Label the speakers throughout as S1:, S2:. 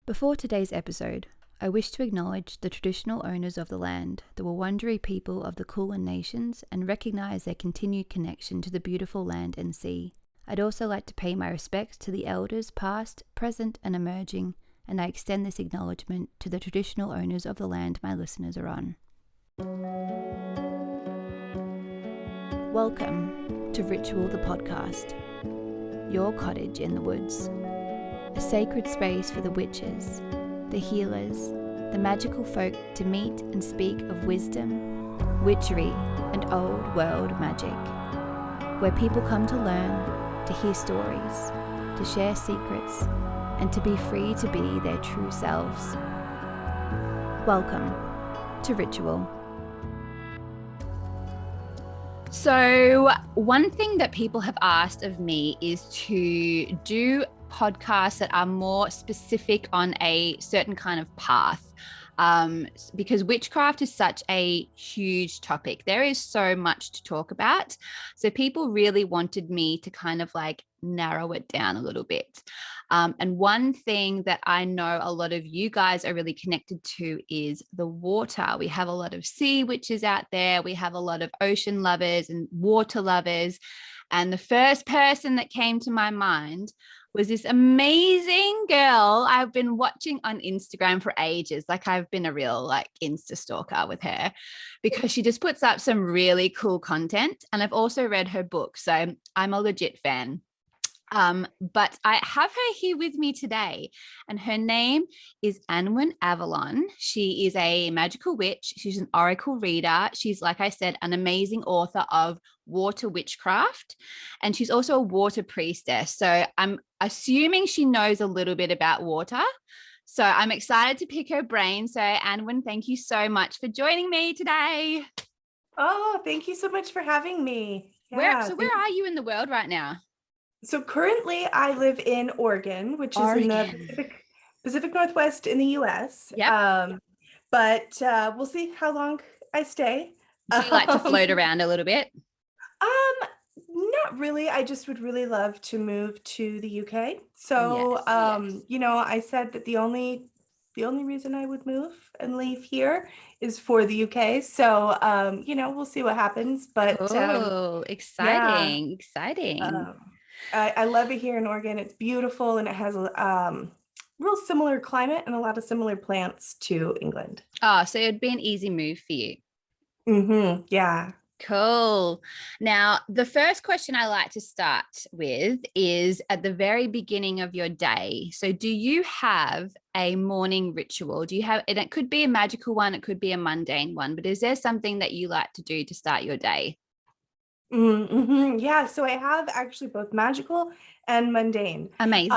S1: Before today's episode, I wish to acknowledge the traditional owners of the land, the Wurundjeri people of the Kulin Nations, and recognise their continued connection to the beautiful land and sea. I'd also like to pay my respects to the elders past, present and emerging, and I extend this acknowledgement to the traditional owners of the land my listeners are on. Welcome to Ritual the Podcast, your cottage in the woods. A sacred space for the witches, the healers, the magical folk to meet and speak of wisdom, witchery, and old world magic, where people come to learn, to hear stories, to share secrets, and to be free to be their true selves. Welcome to Ritual. So, one thing that people have asked of me is to do podcasts that are more specific on a certain kind of path, because witchcraft is such a huge topic. There is so much to talk about. So people really wanted me to kind of like narrow it down a little bit. And one thing that I know a lot of you guys are really connected to is the water. We have a lot of sea witches out there. We have a lot of ocean lovers and water lovers. And the first person that came to my mind was this amazing girl I've been watching on Instagram for ages. Like, I've been a real like Insta stalker with her because she just puts up some really cool content. And I've also read her book, so I'm a legit fan. But I have her here with me today, and her name is Annwyn Avalon. She is a magical witch. She's an oracle reader. She's, like I said, an amazing author of water witchcraft, and she's also a water priestess. So I'm assuming she knows a little bit about water. So I'm excited to pick her brain. So Annwyn, thank you so much for joining me today.
S2: Oh, thank you so much for having me. Yeah.
S1: Where are you in the world right now?
S2: So currently I live in Oregon, which is in the Pacific Northwest in the US.
S1: Yep.
S2: But we'll see how long I stay.
S1: Do you like to float around a little bit?
S2: Not really. I just would really love to move to the UK. So,
S1: Yes.
S2: I said that the only reason I would move and leave here is for the UK. So, we'll see what happens. But
S1: Cool.
S2: yeah,
S1: Exciting.
S2: I love it here in Oregon. It's beautiful and it has a real similar climate and a lot of similar plants to England.
S1: Oh, so it'd be an easy move for you.
S2: Mm-hmm. Yeah.
S1: Cool. Now, the first question I like to start with is at the very beginning of your day. So do you have a morning ritual? Do you have, and it could be a magical one, it could be a mundane one, but is there something that you like to do to start your day?
S2: Mm-hmm. Yeah, so I have actually both magical and mundane.
S1: Amazing.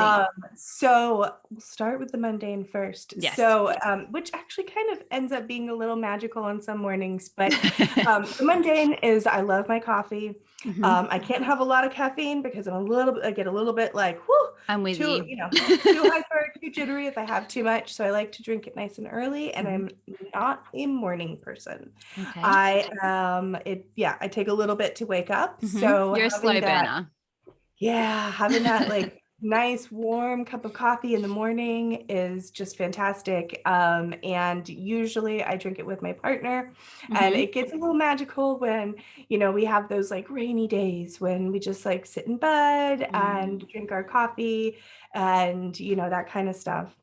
S2: So we'll start with the mundane first.
S1: Yes.
S2: So, which actually kind of ends up being a little magical on some mornings, but the mundane is I love my coffee. I can't have a lot of caffeine because I get a little bit like, whoo,
S1: I'm with
S2: too hyper, too jittery if I have too much. So I like to drink it nice and early, and I'm not a morning person.
S1: Okay.
S2: I take a little bit to wake up. So
S1: you're a slow burner.
S2: Yeah, having that like nice warm cup of coffee in the morning is just fantastic. And usually I drink it with my partner, and it gets a little magical when, we have those like rainy days when we just like sit in bed and drink our coffee and, that kind of stuff.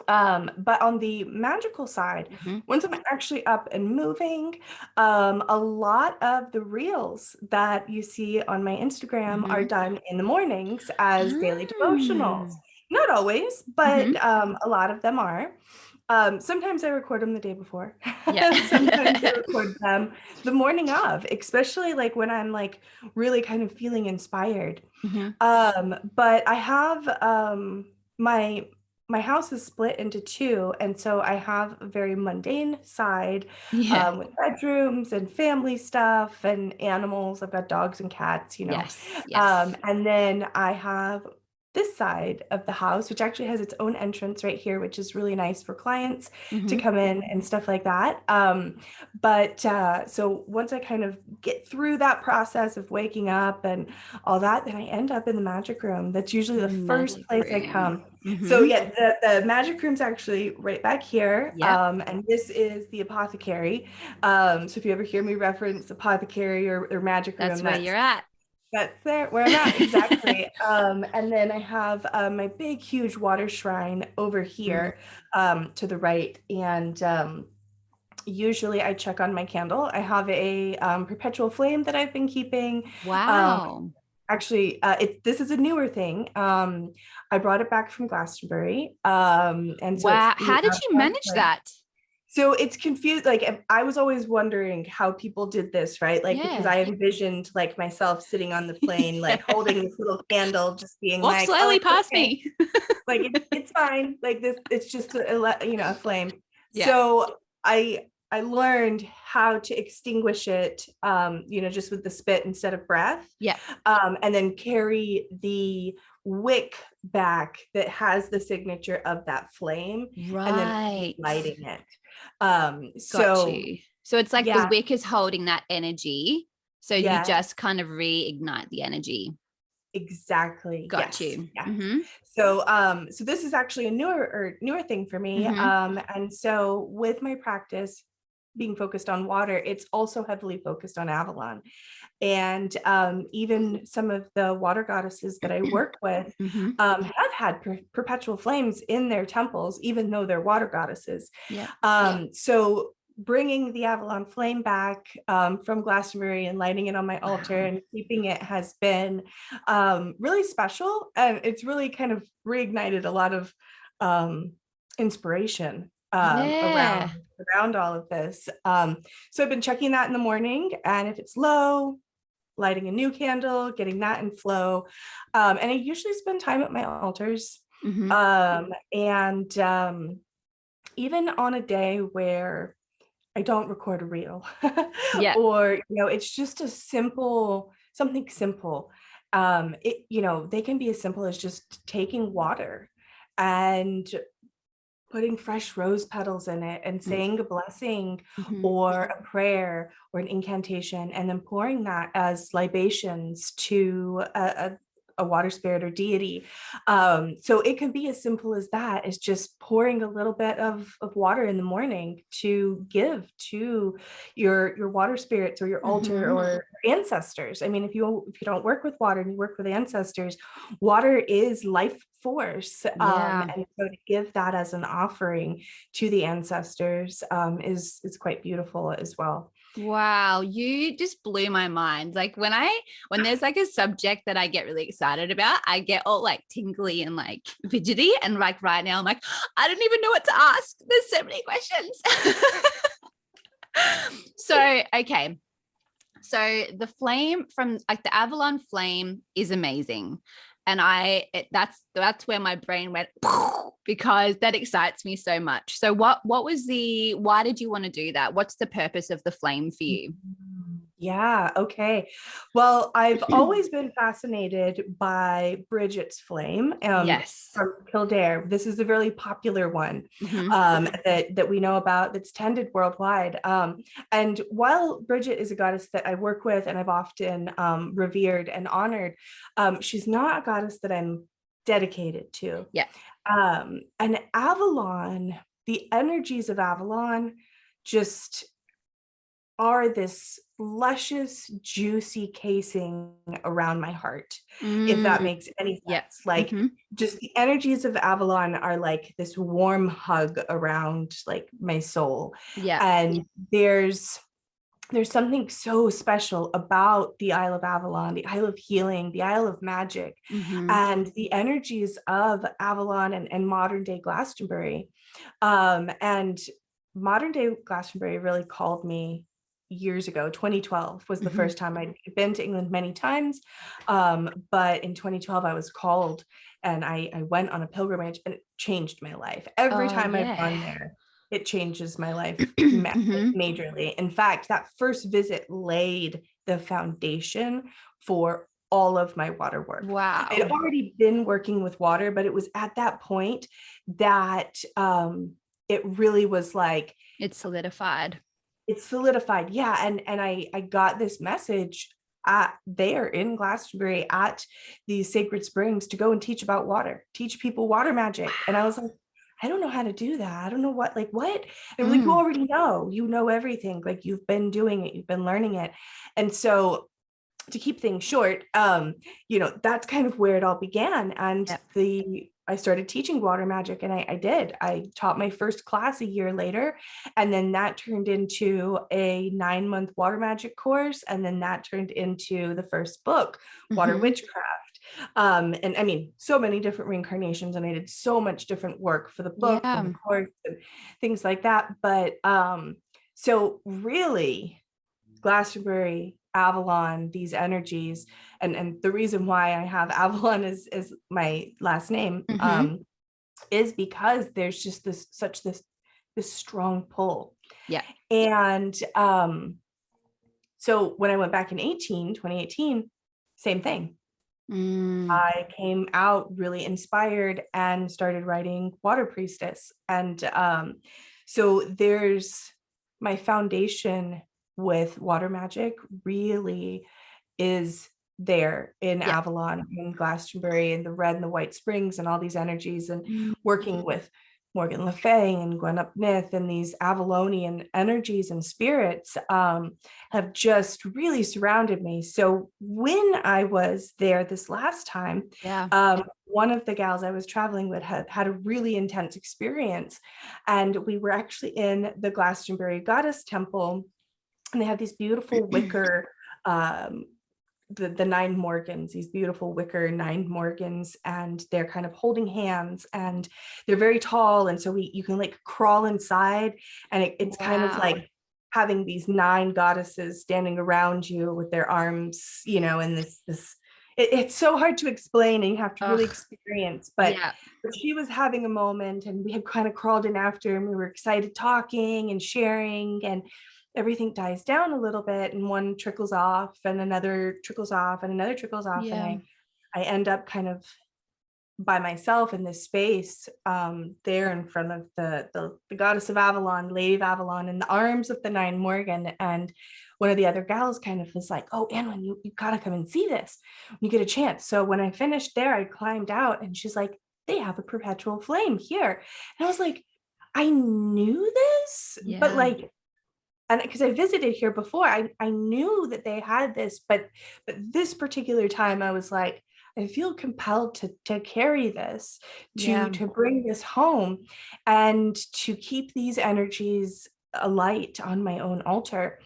S2: But on the magical side, once I'm actually up and moving, a lot of the reels that you see on my Instagram are done in the mornings as daily devotionals. Not always, but a lot of them are. Sometimes I record them the day before. Sometimes I record them the morning of, especially like when I'm like really kind of feeling inspired. But I have my house is split into two, and so I have a very mundane side with bedrooms and family stuff and animals. I've got dogs and cats,
S1: Yes.
S2: And then I have this side of the house, which actually has its own entrance right here, which is really nice for clients to come in and stuff like that. So once I kind of get through that process of waking up and all that, then I end up in the magic room. That's usually the first place I come. So yeah, the magic room's actually right back here.
S1: Yep.
S2: And this is the apothecary. So if you ever hear me reference apothecary or magic
S1: That's
S2: room,
S1: where you're at.
S2: that's there where I'm at, exactly. And then I have my big, huge water shrine over here to the right. And usually I check on my candle. I have a perpetual flame that I've been keeping. Um,
S1: Wow.
S2: Actually, this is a newer thing. I brought it back from Glastonbury. And so it's
S1: Wow.
S2: the
S1: How did you
S2: Avalon
S1: manage
S2: flame.
S1: that?
S2: So it's confused. Like I was always wondering how people did this, right? Like because
S1: Yeah.
S2: I envisioned like myself sitting on the plane, like holding this little candle, just being
S1: Walk
S2: like, "Oh,
S1: slowly
S2: it's
S1: past
S2: okay,
S1: me.
S2: like it's fine." Like this, it's just a flame.
S1: Yeah.
S2: So I learned how to extinguish it, just with the spit instead of breath,
S1: Yeah.
S2: and then carry the wick back that has the signature of that flame, and then
S1: Right.
S2: lighting it.
S1: Got
S2: So
S1: you. So it's like the
S2: yeah,
S1: wick is holding that energy. So you
S2: yeah,
S1: just kind of reignite the energy.
S2: exactly.
S1: Got
S2: Yes,
S1: you.
S2: yes. So this is actually a newer thing for me. And so with my practice being focused on water, it's also heavily focused on Avalon. And even some of the water goddesses that I work with have had perpetual flames in their temples, even though they're water goddesses.
S1: Yeah.
S2: So bringing the Avalon flame back from Glastonbury and lighting it on my altar and keeping it has been really special. And it's really kind of reignited a lot of inspiration
S1: Yeah.
S2: around all of this. So I've been checking that in the morning, and if it's low, lighting a new candle, getting that in flow. And I usually spend time at my altars. And even on a day where I don't record a reel
S1: Yeah.
S2: or, it's just something simple. They can be as simple as just taking water and putting fresh rose petals in it and saying a blessing or a prayer or an incantation, and then pouring that as libations to a water spirit or deity. So it can be as simple as that, as just pouring a little bit of water in the morning to give to your water spirits or your altar or ancestors. I mean, if you don't work with water and you work with ancestors, water is life force.
S1: Yeah.
S2: And so to give that as an offering to the ancestors is quite beautiful as well.
S1: Wow, you just blew my mind. Like when there's like a subject that I get really excited about, I get all like tingly and like fidgety. And like right now, I'm like, I don't even know what to ask. There's so many questions. So, okay. So the flame from like the Avalon flame is amazing. And that's where my brain went because that excites me so much. So why did you want to do that? What's the purpose of the flame for you?
S2: Yeah, okay. Well, I've always been fascinated by Bridget's flame
S1: Yes.
S2: from Kildare. This is a really popular one
S1: Mm-hmm.
S2: that we know about, that's tended worldwide. And while Bridget is a goddess that I work with and I've often revered and honored, she's not a goddess that I'm dedicated to.
S1: Yeah.
S2: And Avalon, the energies of Avalon just are this luscious, juicy casing around my heart, if that makes any sense.
S1: Yeah.
S2: Like just the energies of Avalon are like this warm hug around like my soul.
S1: Yeah.
S2: And there's something so special about the Isle of Avalon, the Isle of Healing, the Isle of Magic, and the energies of Avalon and modern day Glastonbury. And modern day Glastonbury really called me years ago. 2012 was the first time I'd been to England many times. But in 2012, I was called and I went on a pilgrimage, and it changed my life. Every time I've gone there, it changes my life majorly. In fact, that first visit laid the foundation for all of my water work.
S1: Wow.
S2: I'd already been working with water, but it was at that point that it really was like,
S1: It's solidified.
S2: it's solidified. Yeah. And I got this message. there in Glastonbury at these sacred springs to go and teach about water, teach people water magic. And I was like, I don't know how to do that. I don't know what. And like, you already know, you know everything. Like, you've been doing it, you've been learning it. And so, to keep things short, that's kind of where it all began. And I started teaching water magic, and I taught my first class a year later. And then that turned into a 9-month water magic course. And then that turned into the first book, Water Witchcraft. And I mean, so many different reincarnations, and I did so much different work for the book and the course and things like that. But so really, Glastonbury, Avalon, these energies, and the reason why I have Avalon as my last name is because there's just this strong pull.
S1: Yeah.
S2: And so when I went back in 2018, same thing. I came out really inspired and started writing Water Priestess. And so there's my foundation with Water Magic really is there in Avalon and Glastonbury and the red and the white springs and all these energies, and working with Morgan Le Fay and Gwen Upnith and these Avalonian energies and spirits have just really surrounded me. So when I was there this last time, one of the gals I was traveling with had a really intense experience, and we were actually in the Glastonbury Goddess Temple, and they have these beautiful wicker the 9 Morgans, these beautiful wicker 9 Morgans, and they're kind of holding hands, and they're very tall. And so you can like crawl inside, and it's kind of like having these 9 goddesses standing around you with their arms, and this it's so hard to explain, and you have to really experience, but she was having a moment, and we had kind of crawled in after, and we were excited talking and sharing, and everything dies down a little bit, and one trickles off and another trickles off and another trickles off. And I end up kind of by myself in this space there in front of the goddess of Avalon, Lady of Avalon, in the arms of the 9 Morgan. And one of the other gals kind of was like, oh, Annwyn, you gotta come and see this when you get a chance. So when I finished there, I climbed out, and she's like, they have a perpetual flame here. And I was like, I knew this, but like, and because I visited here before, I knew that they had this, but this particular time I was like, I feel compelled to carry this, to bring this home, and to keep these energies alight on my own altar.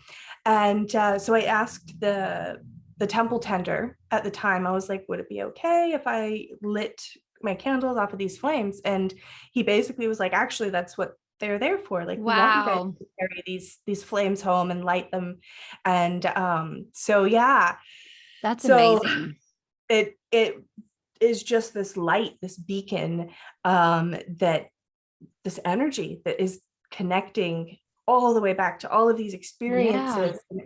S2: And so I asked the temple tender at the time, I was like, would it be okay if I lit my candles off of these flames? And he basically was like, actually, that's what they're there for. Like, we want you guys to carry these flames home and light them. And so
S1: that's amazing.
S2: It is just this light, this beacon, that this energy that is connecting all the way back to all of these experiences and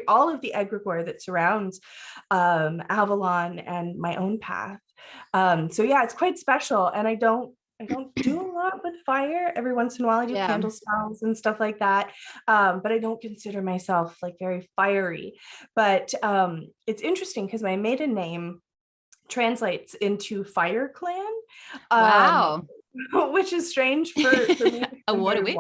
S2: all of the egregore that surrounds Avalon and my own path. So it's quite special. And I don't do a lot with fire. Every once in a while I do candle spells and stuff like that. But I don't consider myself like very fiery. But it's interesting because my maiden name translates into Fire Clan. Which is strange for me.
S1: A water witch.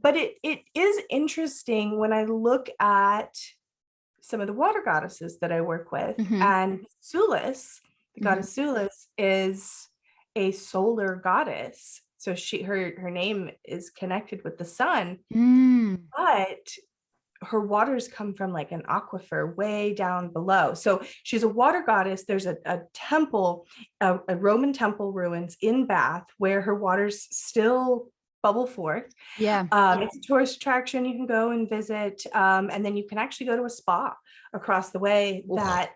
S2: But it is interesting when I look at some of the water goddesses that I work with, and Sulis, the goddess Sulis, is a solar goddess. So her name is connected with the sun, but her waters come from like an aquifer way down below. So she's a water goddess. There's a temple, a Roman temple ruins in Bath where her waters still bubble forth. It's a tourist attraction. You can go and visit. And then you can actually go to a spa across the way that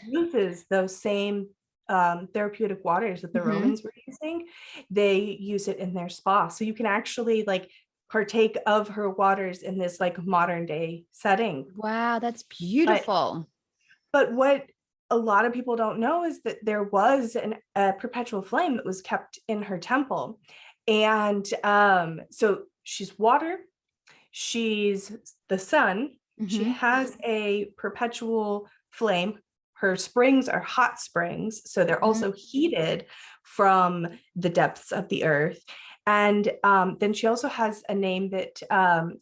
S2: uses those same therapeutic waters that the Romans were using. They use it in their spa. So you can actually like partake of her waters in this like modern day setting.
S1: Wow, that's beautiful.
S2: But what a lot of people don't know is that there was a perpetual flame that was kept in her temple. And so she's water, she's the sun, She has a perpetual flame. Her springs are hot springs, so they're also heated from the depths of the earth. And then she also has a name that,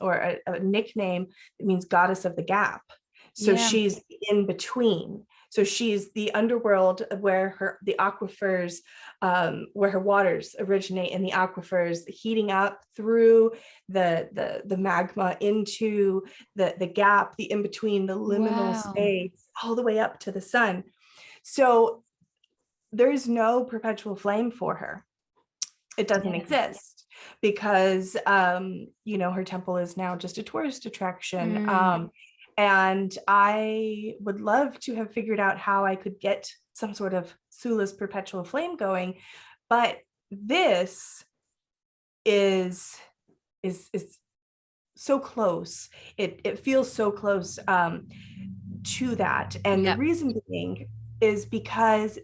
S2: or a nickname that means goddess of the gap. So she's in between. So she's the underworld where the aquifers, where her waters originate in the aquifers, heating up through the magma into the gap, the in-between, the liminal space, all the way up to the sun. So there's no perpetual flame for her. It doesn't exist because, her temple is now just a tourist attraction. And I would love to have figured out how I could get some sort of Sula's perpetual flame going, but this is so close. It feels so close to that. And the reason being is because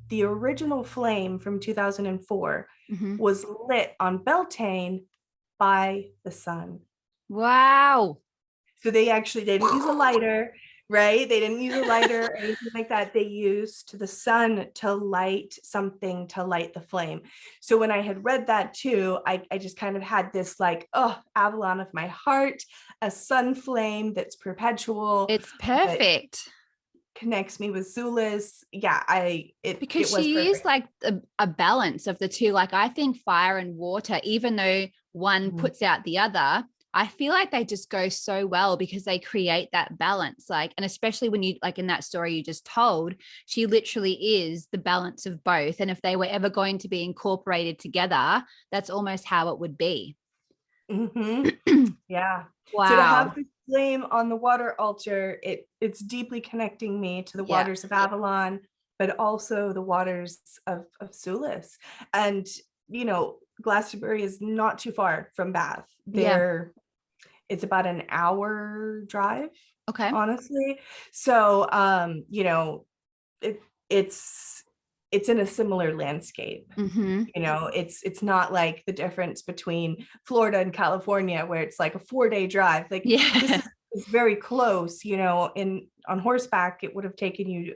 S2: the original flame from 2004 was lit on Beltane by the sun.
S1: Wow.
S2: So they didn't use a lighter, right? They didn't use a lighter or anything like that. They used the sun to light something, to light the flame. So when I had read that too, I just kind of had this like, oh, Avalon of my heart, a sun flame that's perpetual.
S1: It's perfect.
S2: Connects me with Zulus. Yeah,
S1: because she is like a balance of the two. Like I think fire and water, even though one puts out the other, I feel like they just go so well because they create that balance. Like, and especially when you, like in that story you just told, she literally is the balance of both. And if they were ever going to be incorporated together, that's almost how it would be.
S2: Yeah.
S1: Wow.
S2: So to have the flame on the water altar, it's deeply connecting me to the waters of Avalon, but also the waters of Sulis. And, Glastonbury is not too far from Bath. It's about an hour drive.
S1: Okay.
S2: Honestly. So, it's in a similar landscape. It's not like the difference between Florida and California where it's like a 4-day drive. Like this is very close, on horseback, it would have taken you,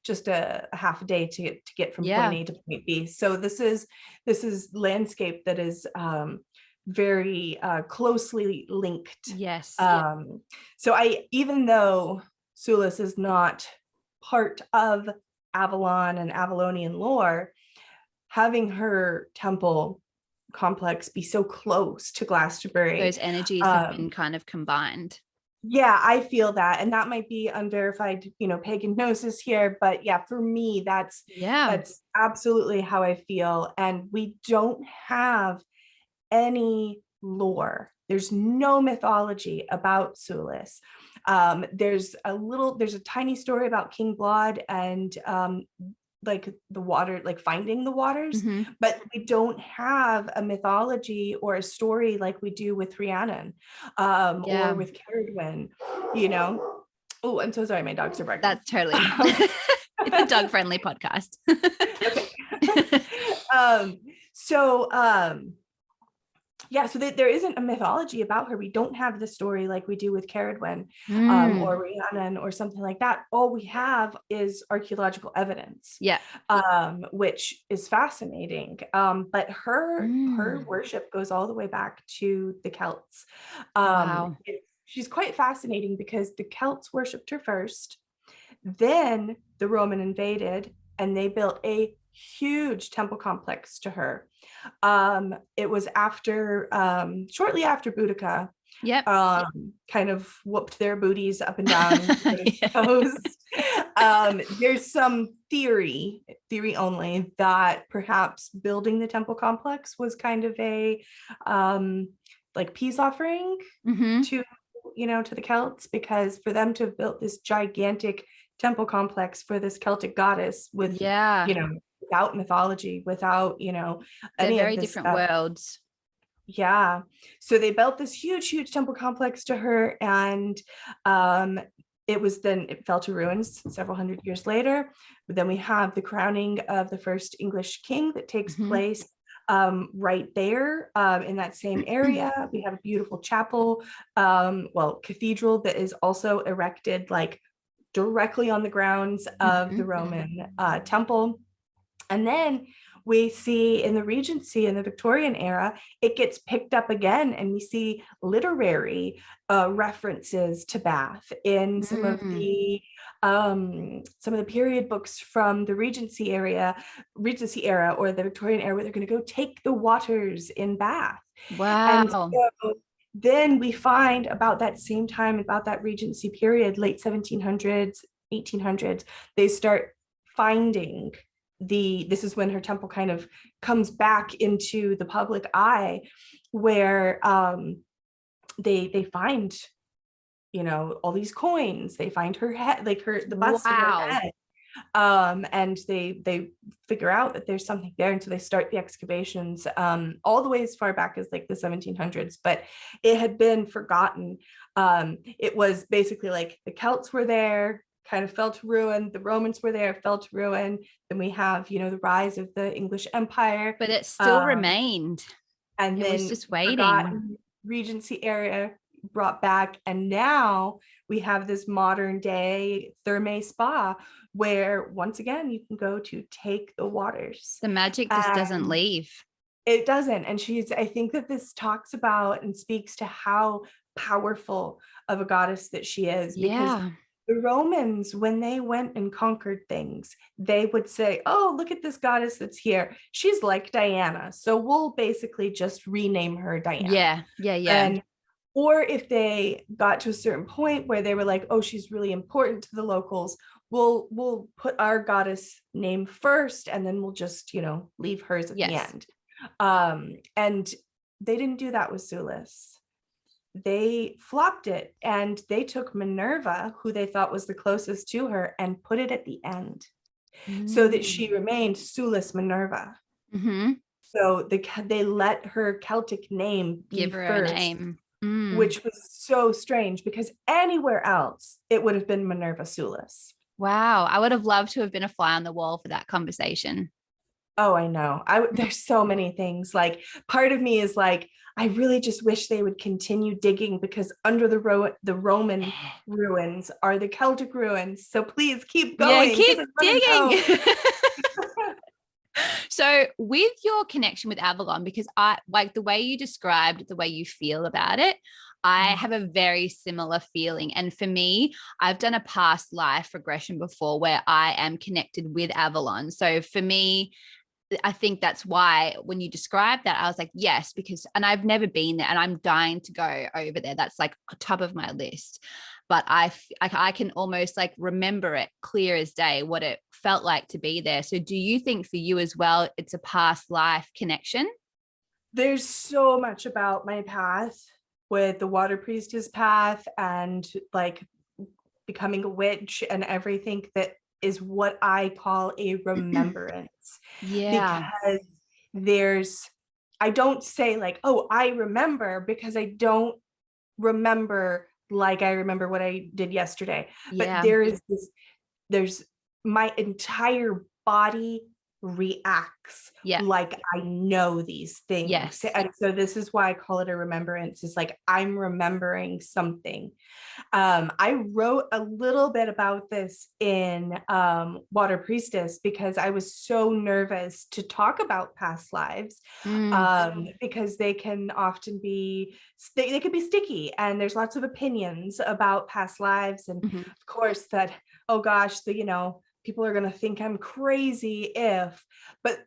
S2: just a half a day to get from point A to point B. So this is landscape that is very closely linked.
S1: Yes.
S2: So even though Sulis is not part of Avalon and Avalonian lore, having her temple complex be so close to Glastonbury,
S1: those energies have been kind of combined.
S2: Yeah, I feel that, and that might be unverified, pagan gnosis here, but yeah, for me, that's absolutely how I feel. And we don't have any lore. There's no mythology about Sulis. There's a tiny story about King Blood and like the water, like finding the waters, but we don't have a mythology or a story like we do with Rhiannon or with Caradwyn, Oh, I'm so sorry, my dogs are barking.
S1: That's totally it's a dog friendly podcast.
S2: So there isn't a mythology about her. We don't have the story like we do with Caradwyn or Rhiannon or something like that. All we have is archaeological evidence, which is fascinating. But her worship goes all the way back to the Celts. She's quite fascinating because the Celts worshipped her first, then the Roman invaded, and they built a huge temple complex to her. It was shortly after Boudica kind of whooped their booties up and down there's some theory only that perhaps building the temple complex was kind of a like peace offering to the Celts, because for them to have built this gigantic temple complex for this Celtic goddess with without mythology, without any
S1: very
S2: of this
S1: different
S2: stuff.
S1: worlds.
S2: So they built this huge temple complex to her, and it fell to ruins several hundred years later. But then we have the crowning of the first English king that takes place right there in that same area. We have a beautiful chapel, cathedral that is also erected like directly on the grounds of the Roman temple. And then we see in the Regency in the Victorian era, it gets picked up again, and we see literary references to Bath in some of the period books from the Regency era, or the Victorian era, where they're going to go take the waters in Bath. And
S1: Wow.
S2: so then we find about that same time, about that Regency period, late 1700s, 1800s, they start finding this is when her temple kind of comes back into the public eye, where they find, all these coins. They find her head, like the bust of her
S1: Wow.
S2: head, and they figure out that there's something there, and so they start the excavations all the way as far back as like the 1700s, but it had been forgotten. It was basically like the Celts were there, kind of fell to ruin. The Romans were there, fell to ruin. Then we have, the rise of the English Empire.
S1: But it still remained.
S2: And
S1: It
S2: then
S1: was just waiting.
S2: forgotten Regency area brought back. And now we have this modern day Thermae spa where once again you can go to take the waters.
S1: The magic just doesn't leave.
S2: It doesn't. And I think that this talks about and speaks to how powerful of a goddess that she is. Because the Romans, when they went and conquered things, they would say, oh, look at this goddess that's here. She's like Diana. So we'll basically just rename her Diana.
S1: Yeah.
S2: Or if they got to a certain point where they were like, oh, she's really important to the locals, we'll put our goddess name first, and then we'll just, leave hers at the end. And they didn't do that with Sulis. They flopped it, and they took Minerva, who they thought was the closest to her, and put it at the end so that she remained Sulis Minerva. So they let her Celtic name be
S1: her
S2: first,
S1: a name.
S2: Which was so strange because anywhere else it would have been Minerva Sulis.
S1: Wow. I would have loved to have been a fly on the wall for that conversation.
S2: Oh, I know. There's so many things. Like, part of me is like, I really just wish they would continue digging, because under the Roman ruins are the Celtic ruins. So please keep going.
S1: Yeah, keep digging. So with your connection with Avalon, because I like the way you described the way you feel about it, I have a very similar feeling. And for me, I've done a past life regression before where I am connected with Avalon. So for me, I think that's why when you described that, I was like, yes, and I've never been there and I'm dying to go over there. That's like top of my list. But I can almost like remember it clear as day, what it felt like to be there. So do you think for you as well, it's a past life connection?
S2: There's so much about my path with the water priestess path and like becoming a witch and everything that is what I call a remembrance. Because I don't say like, oh, I remember, because I don't remember like I remember what I did yesterday. But there's my entire body reacts like I know these things. And so this is why I call it a remembrance. It's like I'm remembering something. I wrote a little bit about this in Water Priestess, because I was so nervous to talk about past lives, because they can often be they can be sticky, and there's lots of opinions about past lives. And of course that, oh gosh, people are going to think I'm crazy but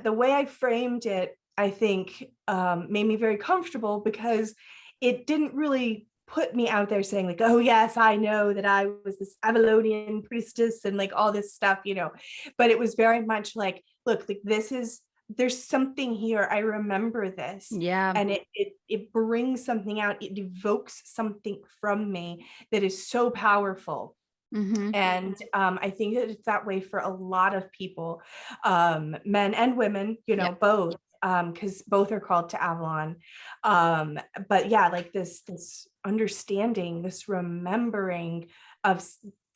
S2: the way I framed it, I think made me very comfortable, because it didn't really put me out there saying like, oh yes, I know that I was this Avalonian priestess and like all this stuff, but it was very much like, look, like there's something here. I remember this. And it brings something out. It evokes something from me that is so powerful. And I think that it's that way for a lot of people, men and women, both, because both are called to Avalon. But yeah, like this understanding, this remembering of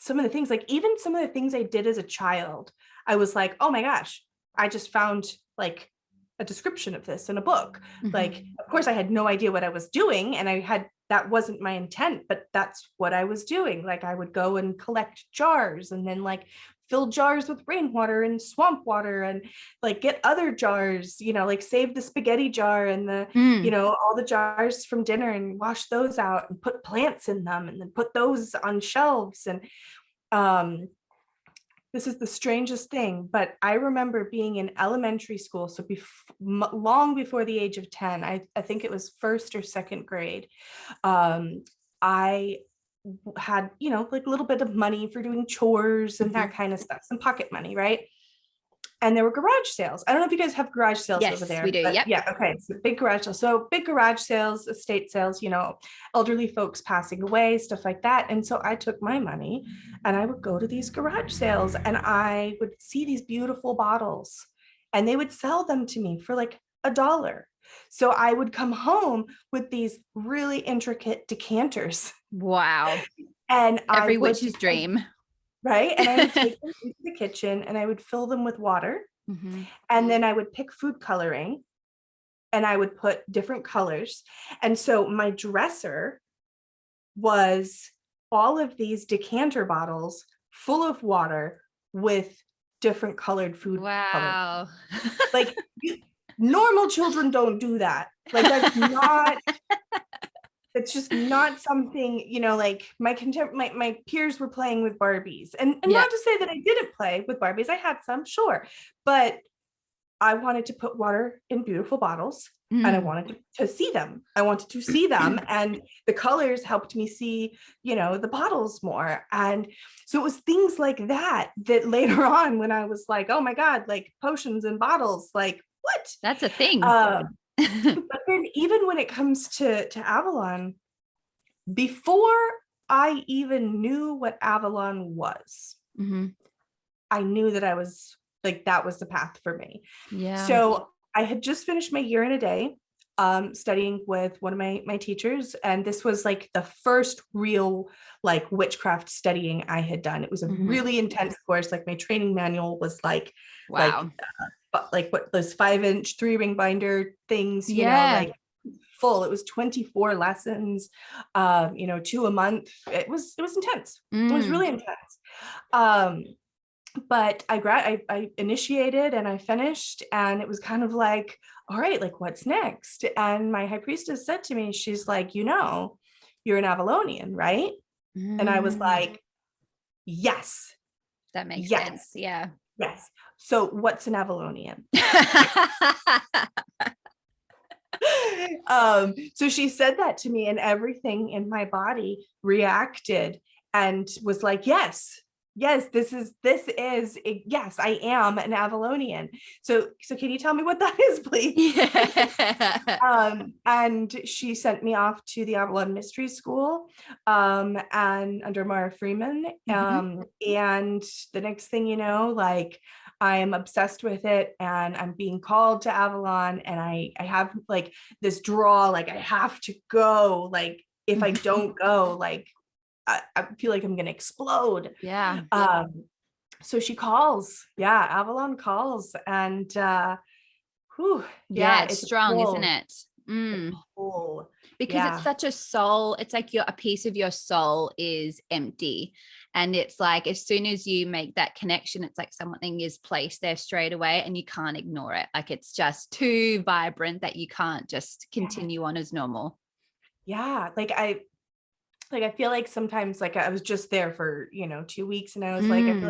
S2: some of the things, like even some of the things I did as a child, I was like, oh my gosh, I just found like a description of this in a book. Like, of course I had no idea what I was doing, and that wasn't my intent, but that's what I was doing. Like, I would go and collect jars and then like fill jars with rainwater and swamp water, and like get other jars, like save the spaghetti jar and the, all the jars from dinner and wash those out and put plants in them and then put those on shelves. And this is the strangest thing, but I remember being in elementary school. So long before the age of 10, I think it was first or second grade. I had, like a little bit of money for doing chores and that kind of stuff, some pocket money, right? And there were garage sales. I don't know if you guys have garage sales over there.
S1: Yes, we do. Yep.
S2: Yeah. Okay. So big garage sales. So big garage sales, estate sales, elderly folks passing away, stuff like that. And so I took my money and I would go to these garage sales and I would see these beautiful bottles and they would sell them to me for like $1. So I would come home with these really intricate decanters.
S1: Wow.
S2: And
S1: every witch's dream.
S2: Right. And I would take them into the kitchen and I would fill them with water. And then I would pick food coloring and I would put different colors. And so my dresser was all of these decanter bottles full of water with different colored food.
S1: Wow.
S2: Like normal children don't do that. Like that's not... It's just not something, like my peers were playing with Barbies, and not to say that I didn't play with Barbies. I had some, sure, but I wanted to put water in beautiful bottles and I wanted to see them. And the colors helped me see, the bottles more. And so it was things like that later on, when I was like, oh my God, like potions and bottles, like what?
S1: That's a thing.
S2: But then even when it comes to Avalon, before I even knew what Avalon was, I knew that I was like, that was the path for me.
S1: Yeah.
S2: So I had just finished my year and a day studying with one of my teachers. And this was like the first real like witchcraft studying I had done. It was a really intense course. Like my training manual was like,
S1: wow.
S2: like what those 5-inch 3-ring binder things, like full. It was 24 lessons, 2 a month. It was intense. It was really intense. But I initiated and I finished, and it was kind of like, all right, like what's next? And my high priestess said to me, she's like, you're an Avalonian, right? And I was like, yes.
S1: That makes sense. Yeah.
S2: Yes. So what's an Avalonian? So she said that to me, and everything in my body reacted and was like, yes, this is yes, I am an Avalonian. So can you tell me what that is, please? Yeah. And she sent me off to the Avalon Mystery School, and under Mara Freeman. And the next thing you know, like I am obsessed with it, and I'm being called to Avalon, and I have like this draw, like I have to go. Like if I don't go, like I feel like I'm gonna explode.
S1: Yeah.
S2: So she calls. Yeah, Avalon calls, and
S1: it's strong, cool. Isn't it?
S2: Cool.
S1: Because it's such a soul. It's like a piece of your soul is empty, and it's like as soon as you make that connection, it's like something is placed there straight away, and you can't ignore it. Like it's just too vibrant that you can't just continue on as normal.
S2: Yeah, like I feel like sometimes like I was just there for 2 weeks, and I was like, I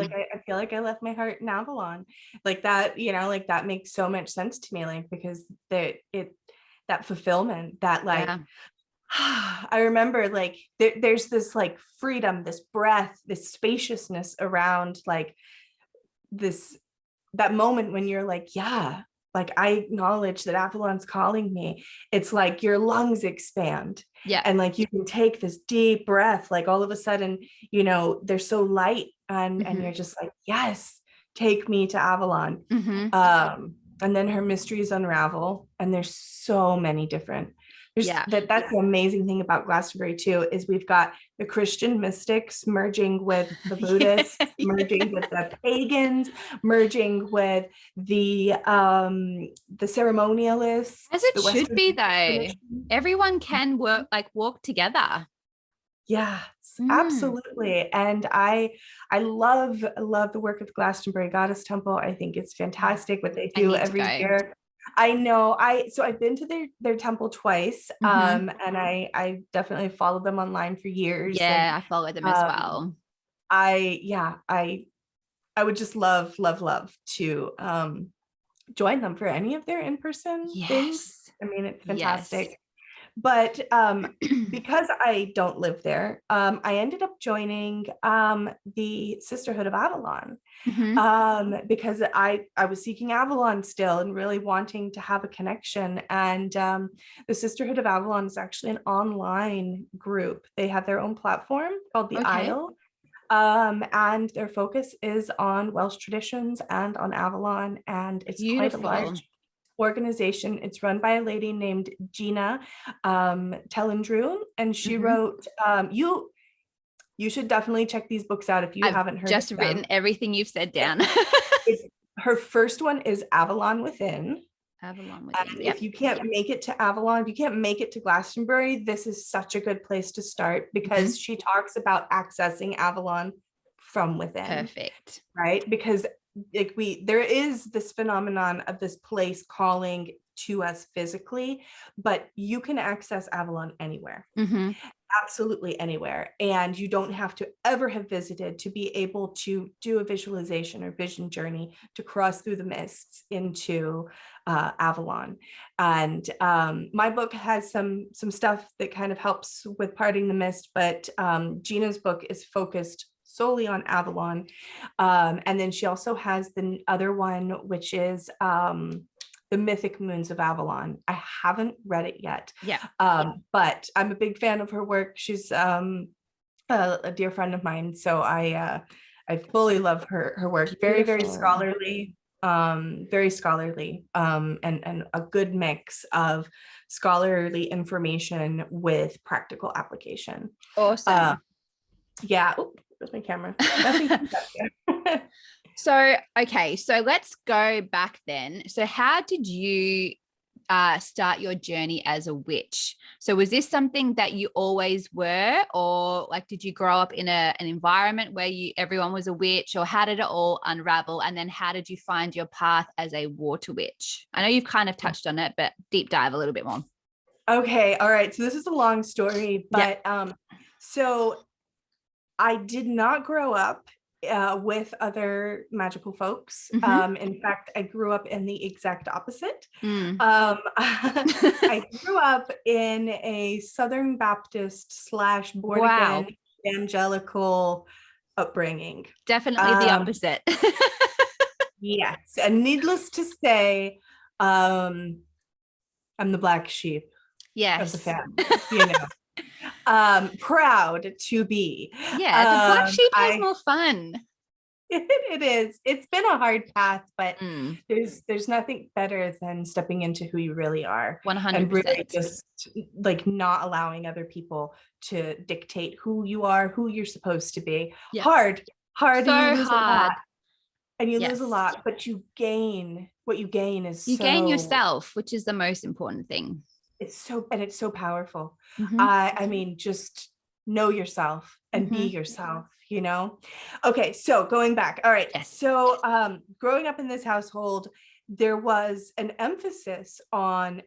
S2: feel like I left my heart in Avalon, like that, like that makes so much sense to me, like because that fulfillment, that like I remember like there's this like freedom, this breath, this spaciousness around like that moment when you're like, like I acknowledge that Avalon's calling me. It's like your lungs expand. Yeah. And like you can take this deep breath, like all of a sudden, they're so light, and you're just like, yes, take me to Avalon. And then her mysteries unravel, and there's so many different
S1: Yeah.
S2: That's the amazing thing about Glastonbury too, is we've got the Christian mystics merging with the Buddhists, merging with the pagans, merging with the ceremonialists,
S1: As it
S2: the
S1: should
S2: Western
S1: be, though.
S2: tradition.
S1: Everyone can walk together.
S2: Yes,
S1: Mm.
S2: absolutely. And I love the work of the Glastonbury Goddess Temple. I think it's fantastic what they
S1: I
S2: do
S1: need to
S2: every
S1: go.
S2: year. I know. I've been to their temple twice, and I definitely followed them online for years. And
S1: Yeah, I follow them as well.
S2: I would just love to join them for any of their in-person things.
S1: Yes.
S2: I mean, it's
S1: Yes.
S2: fantastic. But because I don't live there, I ended up joining the Sisterhood of Avalon,
S1: Mhm.
S2: because I was seeking Avalon still and really wanting to have a connection. And the Sisterhood of Avalon is actually an online group. They have their own platform called the
S1: Okay.
S2: Isle. And their focus is on Welsh traditions and on Avalon, and it's quite a
S1: Beautiful.
S2: large organization. It's run by a lady named Gina Tellendrew, and she wrote, you should definitely check these books out if you
S1: I've
S2: haven't heard
S1: just
S2: of them.
S1: written everything you've said down.
S2: Her first one is Avalon Within.
S1: Avalon
S2: And
S1: Within. Yep.
S2: if you can't make it to Avalon, if you can't make it to Glastonbury, this is such a good place to start, because she talks about accessing Avalon from within.
S1: Perfect.
S2: Right? Because there is this phenomenon of this place calling to us physically, but you can access Avalon anywhere. Absolutely anywhere. And you don't have to ever have visited to be able to do a visualization or vision journey to cross through the mists into Avalon. And my book has some stuff that kind of helps with parting the mist, but Gina's book is focused solely on Avalon. And then she also has the other one, which is The Mythic Moons of Avalon. I haven't read it yet.
S1: Yeah.
S2: But I'm a big fan of her work. She's a dear friend of mine. So I fully love her work. Very, very scholarly, and a good mix of scholarly information with practical application.
S1: Awesome.
S2: Yeah. Oh, there's my camera. Nothing comes up here.
S1: So, okay, so let's go back then. So how did you start your journey as a witch? So was this something that you always were, or like did you grow up in an environment where everyone was a witch, or how did it all unravel? And then how did you find your path as a water witch? I know you've kind of touched on it, but deep dive a little bit more.
S2: Okay, all right. So this is a long story, but so I did not grow up with other magical folks. In fact, I grew up in the exact opposite. I grew up in a Southern Baptist / born again evangelical upbringing.
S1: Definitely the opposite.
S2: Yes, and needless to say, I'm the black sheep of the family, you know. Proud to be.
S1: Yeah, the black sheep has more fun.
S2: It is. It's been a hard path, but there's nothing better than stepping into who you really are.
S1: 100%.
S2: And really just like not allowing other people to dictate who you are, who you're supposed to be. Yep. Hard,
S1: so
S2: and you lose
S1: hard.
S2: A lot. And you lose a lot, but you gain. What you gain is
S1: you gain yourself, which is the most important thing.
S2: It's so powerful. I mean, just know yourself and be yourself, you know? Okay, so going back. All right. Yes. So growing up in this household, there was an emphasis on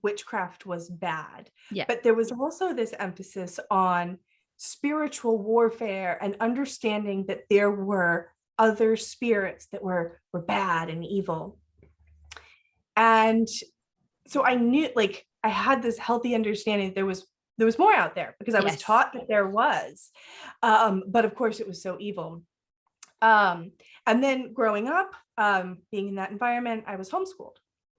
S2: witchcraft was bad. Yeah. But there was also this emphasis on spiritual warfare and understanding that there were other spirits that were bad and evil. And so I knew, like, I had this healthy understanding there was more out there, because I was taught that there was, but of course it was so evil. And then growing up, being in that environment, I was homeschooled.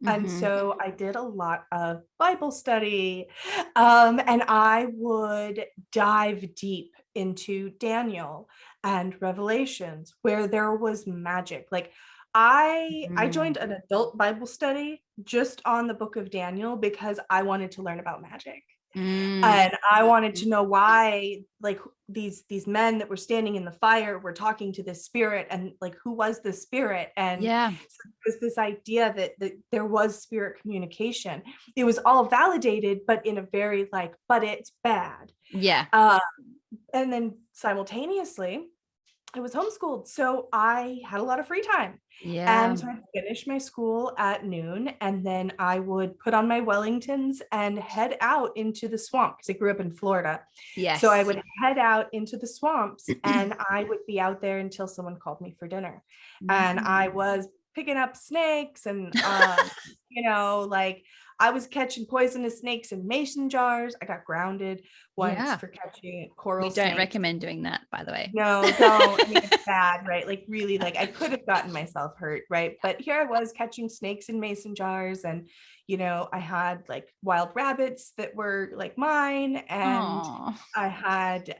S2: And so I did a lot of Bible study, and I would dive deep into Daniel and Revelations where there was magic. Like I joined an adult Bible study just on the book of Daniel because I wanted to learn about magic. And I wanted to know why, like, these men that were standing in the fire were talking to this spirit, and like, who was this spirit? And so there's this idea that there was spirit communication. It was all validated, but in a very like, but it's bad. And then simultaneously, I was homeschooled, so I had a lot of free time. And so I finished my school at noon, and then I would put on my Wellingtons and head out into the swamp because I grew up in Florida. So I would head out into the swamps and I would be out there until someone called me for dinner. And I was picking up snakes and, you know, like I was catching poisonous snakes in mason jars. I got grounded once for catching coral snakes.
S1: We don't recommend doing that, by the way.
S2: No, don't. I mean, it's bad, right? Like really, like I could have gotten myself hurt, right? But here I was catching snakes in mason jars, and you know, I had like wild rabbits that were like mine, and I had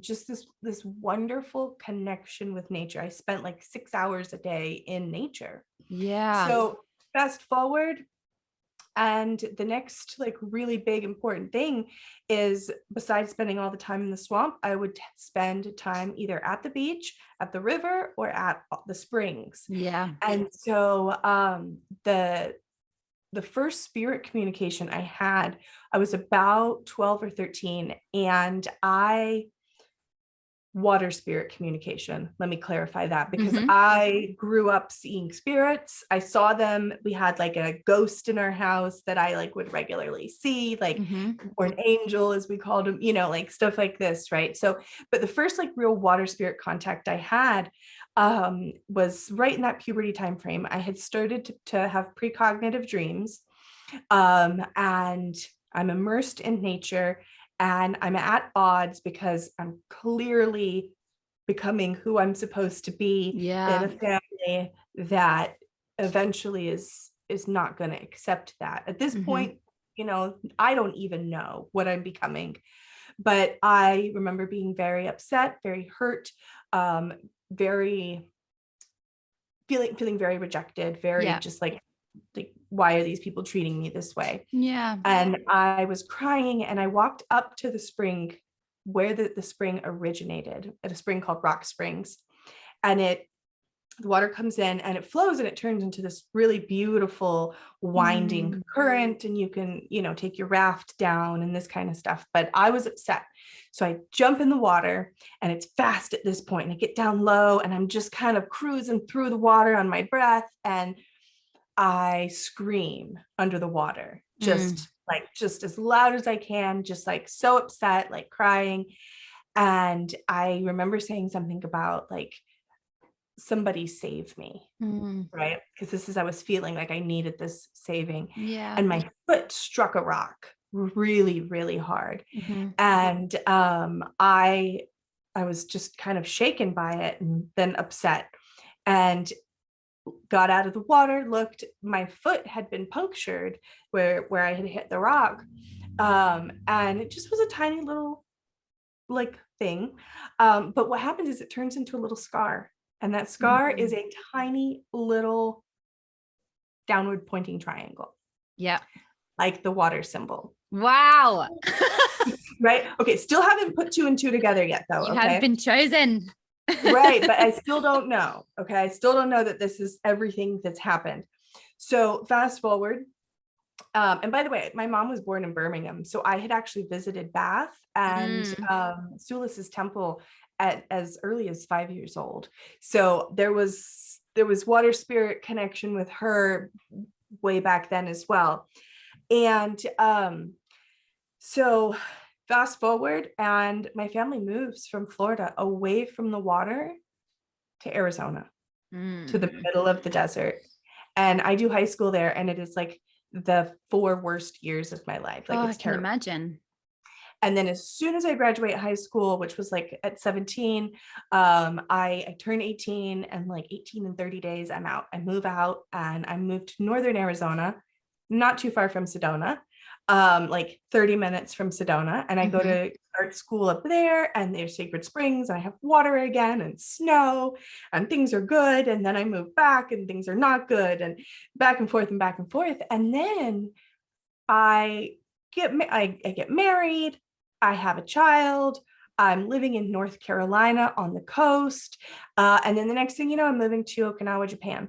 S2: just this wonderful connection with nature. I spent like 6 hours a day in nature. So fast forward. And the next like really big important thing is, besides spending all the time in the swamp, I would spend time either at the beach, at the river, or at the springs. And so the first spirit communication I had, I was about 12 or 13, and water spirit communication. Let me clarify that, because I grew up seeing spirits. I saw them. We had like a ghost in our house that I like would regularly see, like, or an angel as we called them, you know, like stuff like this. Right. So, but the first like real water spirit contact I had was right in that puberty time frame. I had started to have precognitive dreams, and I'm immersed in nature. And I'm at odds because I'm clearly becoming who I'm supposed to be in a family that eventually is not going to accept that. At this point, you know, I don't even know what I'm becoming. But I remember being very upset, very hurt, very feeling very rejected, very just like why are these people treating me this way? And I was crying, and I walked up to the spring where the spring originated, at a spring called Rock Springs. And the water comes in and it flows, and it turns into this really beautiful winding current, and you can, you know, take your raft down and this kind of stuff. But I was upset. So I jump in the water, and it's fast at this point, and I get down low, and I'm just kind of cruising through the water on my breath, and I scream under the water, just as loud as I can, just like so upset, like crying. And I remember saying something about like, somebody save me, right? Because this is, I was feeling like I needed this saving. And my foot struck a rock really, really hard. And I was just kind of shaken by it, and then upset, and got out of the water, looked, my foot had been punctured where I had hit the rock. And it just was a tiny little like thing. But what happens is it turns into a little scar. And that scar is a tiny little downward pointing triangle. Like the water symbol.
S1: Wow.
S2: Right. Okay. Still haven't put 2 and 2 together yet, though.
S1: You have been chosen.
S2: Right. But I still don't know. Okay. I still don't know that this is everything that's happened. So fast forward. And by the way, my mom was born in Birmingham. So I had actually visited Bath and Sulis's temple at as early as 5 years old. So there was water spirit connection with her way back then as well. And so fast forward, and my family moves from Florida away from the water to Arizona, to the middle of the desert. And I do high school there, and it is like the 4 worst years of my life. Like, it's terrible.
S1: I can imagine.
S2: And then as soon as I graduate high school, which was like at 17, I turn 18, and like 18 and 30 days, I'm out. I move out, and I moved to northern Arizona, not too far from Sedona, like 30 minutes from Sedona. And I go to art school up there, and there's sacred springs, and I have water again and snow, and things are good. And then I move back and things are not good, and back and forth and back and forth. And then I I get married, I have a child, I'm living in North Carolina on the coast. And then the next thing you know, I'm moving to Okinawa, Japan.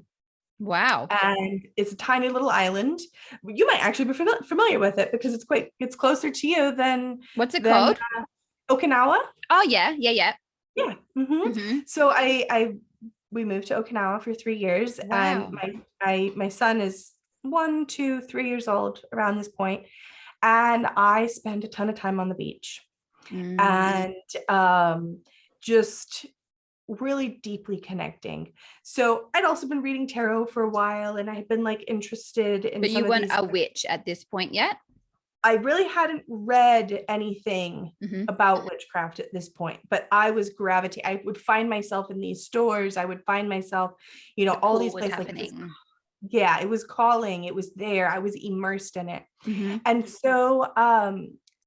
S1: Wow.
S2: And it's a tiny little island. You might actually be familiar with it because it's closer to you than
S1: What's it called?
S2: Okinawa.
S1: Oh yeah, yeah, yeah.
S2: Yeah. So we moved to Okinawa for 3 years,
S1: Wow.
S2: and my son is 1, 2, 3 years old around this point, and I spend a ton of time on the beach, and just really deeply connecting. So I'd also been reading tarot for a while, and I had been like interested in
S1: But
S2: some
S1: you
S2: of
S1: weren't
S2: these.
S1: a witch at this point yet?
S2: I really hadn't read anything about witchcraft at this point, but I was gravitating. I would find myself in these stores. I would find myself, all these places.
S1: Happening.
S2: Yeah, it was calling. It was there. I was immersed in it.
S1: Mm-hmm.
S2: And so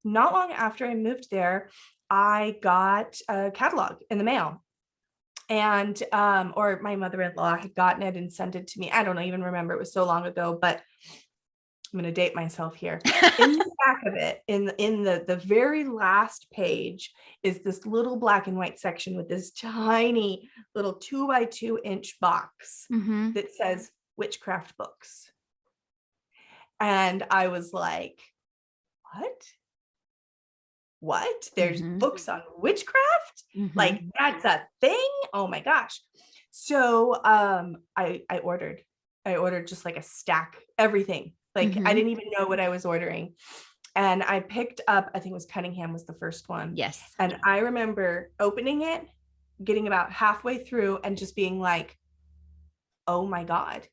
S2: not long after I moved there, I got a catalog in the mail. And or my mother-in-law had gotten it and sent it to me. I don't even remember. It was so long ago, but I'm going to date myself here. In the back of it, in the very last page, is this little black and white section with this tiny little 2 by 2 inch box that says witchcraft books. And I was like, what? There's books on witchcraft? Like, that's a thing? Oh my gosh. So I ordered just like a stack, everything. Like, I didn't even know what I was ordering. And I picked up, I think it was Cunningham was the first one.
S1: Yes.
S2: And I remember opening it, getting about halfway through, and just being like, oh my God,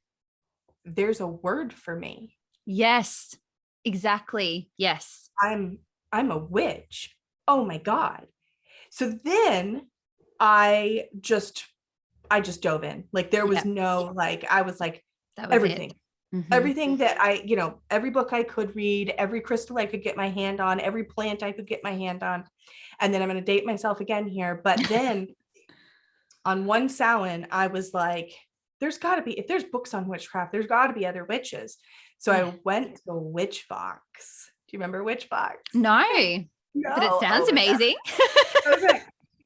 S2: there's a word for me.
S1: Yes, exactly. Yes.
S2: I'm a witch. Oh my God. So then I just dove in. Like, there was no, like, I was like,
S1: that was
S2: everything. Everything that every book I could read, every crystal I could get my hand on, every plant I could get my hand on. And then I'm going to date myself again here. But then on one Samhain, I was like, there's got to be, if there's books on witchcraft, there's got to be other witches. So I went to Witchvox. Do you remember Witchvox?
S1: No, but it sounds amazing.
S2: Okay.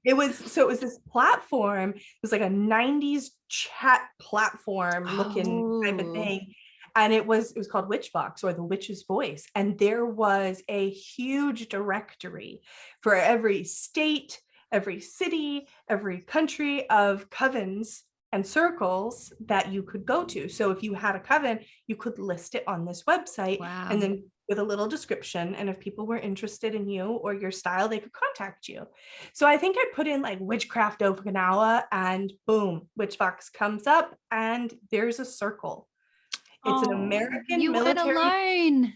S2: It was this platform. It was like a 90s chat platform looking type of thing. And it was called Witchvox, or the Witch's Voice. And there was a huge directory for every state, every city, every country of covens and circles that you could go to. So if you had a coven, you could list it on this website.
S1: Wow.
S2: And then with a little description. And if people were interested in you or your style, they could contact you. So I think I put in like witchcraft Okinawa, and boom, Witchvox comes up, and there's a circle. It's an American
S1: you
S2: military.
S1: You went alone.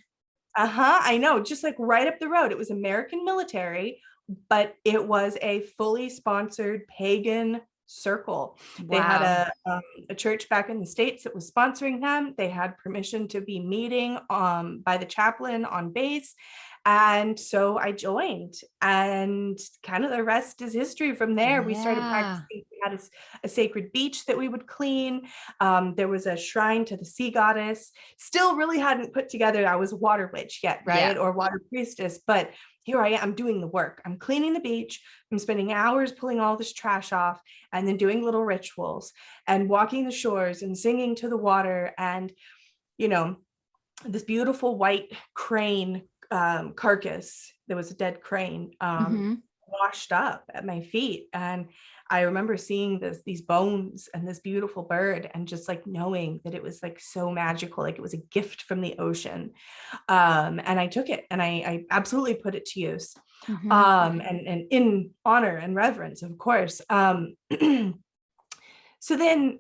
S2: I know, just like right up the road. It was American military, but it was a fully sponsored pagan circle. Wow. They had a church back in the States that was sponsoring them. They had permission to be meeting by the chaplain on base. And so I joined, and kind of the rest is history from there. We started practicing. We had a sacred beach that we would clean. There was a shrine to the sea goddess. Still really hadn't put together I was a water witch yet, right? Or water priestess, but here I am doing the work. I'm cleaning the beach. I'm spending hours pulling all this trash off, and then doing little rituals and walking the shores and singing to the water. And, this beautiful white crane carcass, there was a dead crane washed up at my feet. And I remember seeing these bones and this beautiful bird, and just like knowing that it was like so magical, like it was a gift from the ocean. And I took it, and I absolutely put it to use, and in honor and reverence, of course. So then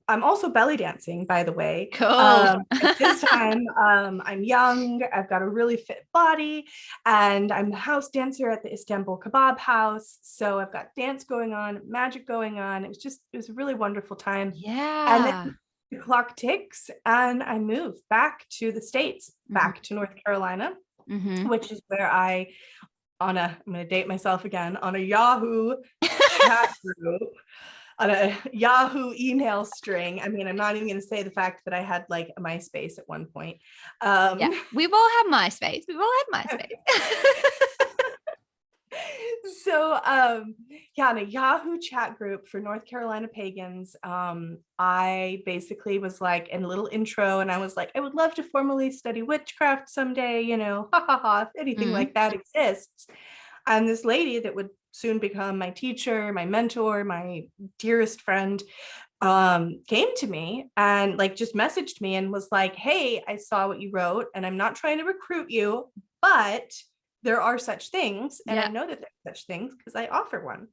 S2: I'm also belly dancing, by the way.
S1: Cool.
S2: This time, I'm young, I've got a really fit body, and I'm the house dancer at the Istanbul Kebab House. So I've got dance going on, magic going on. It was a really wonderful time.
S1: Yeah.
S2: And the clock ticks and I move back to the States, back to North Carolina, which is where I'm going to date myself again, on a Yahoo chat group, on a Yahoo email string. I mean, I'm not even going to say the fact that I had like a MySpace at one point.
S1: Yeah, we've all had MySpace. We've all had MySpace.
S2: So yeah, in a Yahoo chat group for North Carolina pagans, I basically was like in a little intro, and I was like, I would love to formally study witchcraft someday, you know, ha ha ha, if anything like that exists. And this lady that would soon become my teacher, my mentor, my dearest friend, came to me and like just messaged me and was like, hey, I saw what you wrote, and I'm not trying to recruit you, but there are such things, and I know that there's such things because I offer one.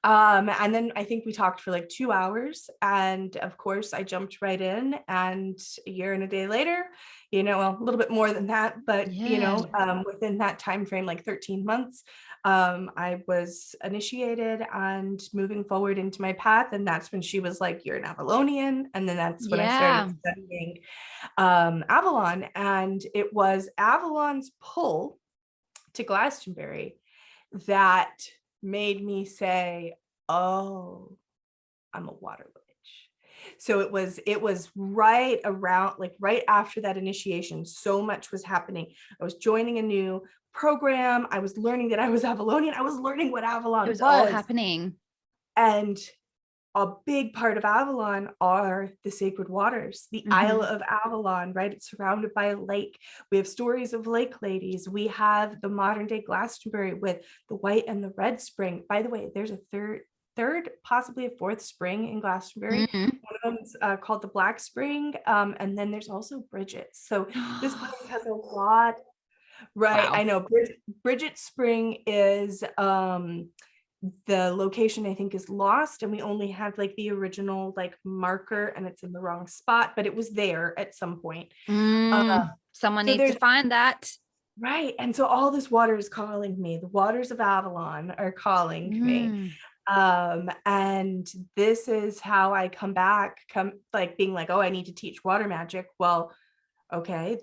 S2: And then I think we talked for like 2 hours, and of course I jumped right in, and a year and a day later, you know, a little bit more than that, but you know, within that time frame, like 13 months, I was initiated and moving forward into my path. And that's when she was like, you're an Avalonian. And then that's when I started studying Avalon, and it was Avalon's pull to Glastonbury that made me say, oh, I'm a water witch. So it was right around, like right after that initiation, so much was happening. I was joining a new program. I was learning that I was Avalonian. I was learning what Avalon was.
S1: All happening.
S2: And a big part of Avalon are the sacred waters, the Isle of Avalon, right? It's surrounded by a lake. We have stories of lake ladies. We have the modern day Glastonbury with the white and the red spring. By the way, there's a third, possibly a fourth spring in Glastonbury. One of them's called the Black Spring. And then there's also Bridget's. So this place has a lot, right? Wow. I know Bridget's Spring is, the location I think is lost, and we only have like the original like marker, and it's in the wrong spot, but it was there at some point.
S1: Someone needs to find that.
S2: Right. And so all this water is calling me. The waters of Avalon are calling me. And this is how I come like being like, oh, I need to teach water magic. Well, okay,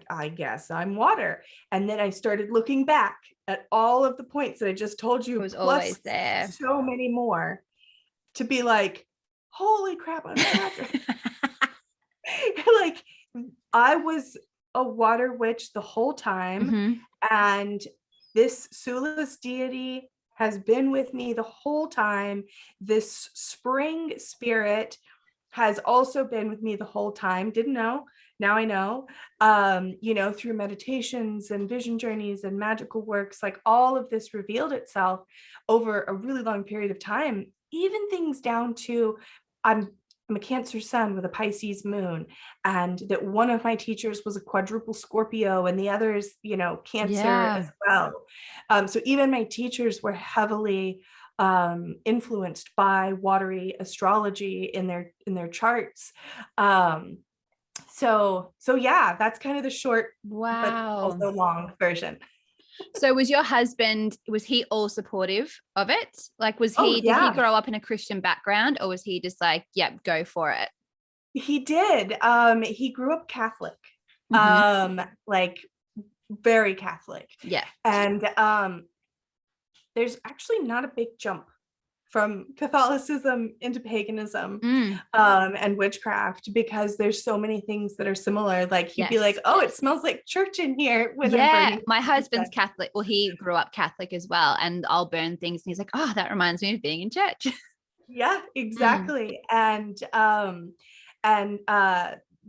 S2: I guess I'm water. And then I started looking back at all of the points that I just told you,
S1: it was always there,
S2: so many more, to be like, holy crap, I'm water. Like, I was a water witch the whole time, and this Sulis deity has been with me the whole time. This spring spirit has also been with me the whole time. Didn't know. Now I know, you know, through meditations and vision journeys and magical works, like all of this revealed itself over a really long period of time, even things down to I'm a Cancer sun with a Pisces moon, and that one of my teachers was a quadruple Scorpio and the other is, you know, Cancer as well. So even my teachers were heavily influenced by watery astrology in their charts. So yeah, that's kind of the short, but also long version.
S1: So was your husband, was he all supportive of it? Like, did he grow up in a Christian background, or was he just like, yep, go for it?
S2: He did. He grew up Catholic, like very Catholic.
S1: Yeah.
S2: And there's actually not a big jump from Catholicism into paganism and witchcraft, because there's so many things that are similar. Like he'd be like, oh, it smells like church in here.
S1: My husband's Catholic. Well, he grew up Catholic as well, and I'll burn things, and he's like, oh, that reminds me of being in church.
S2: Yeah, exactly. And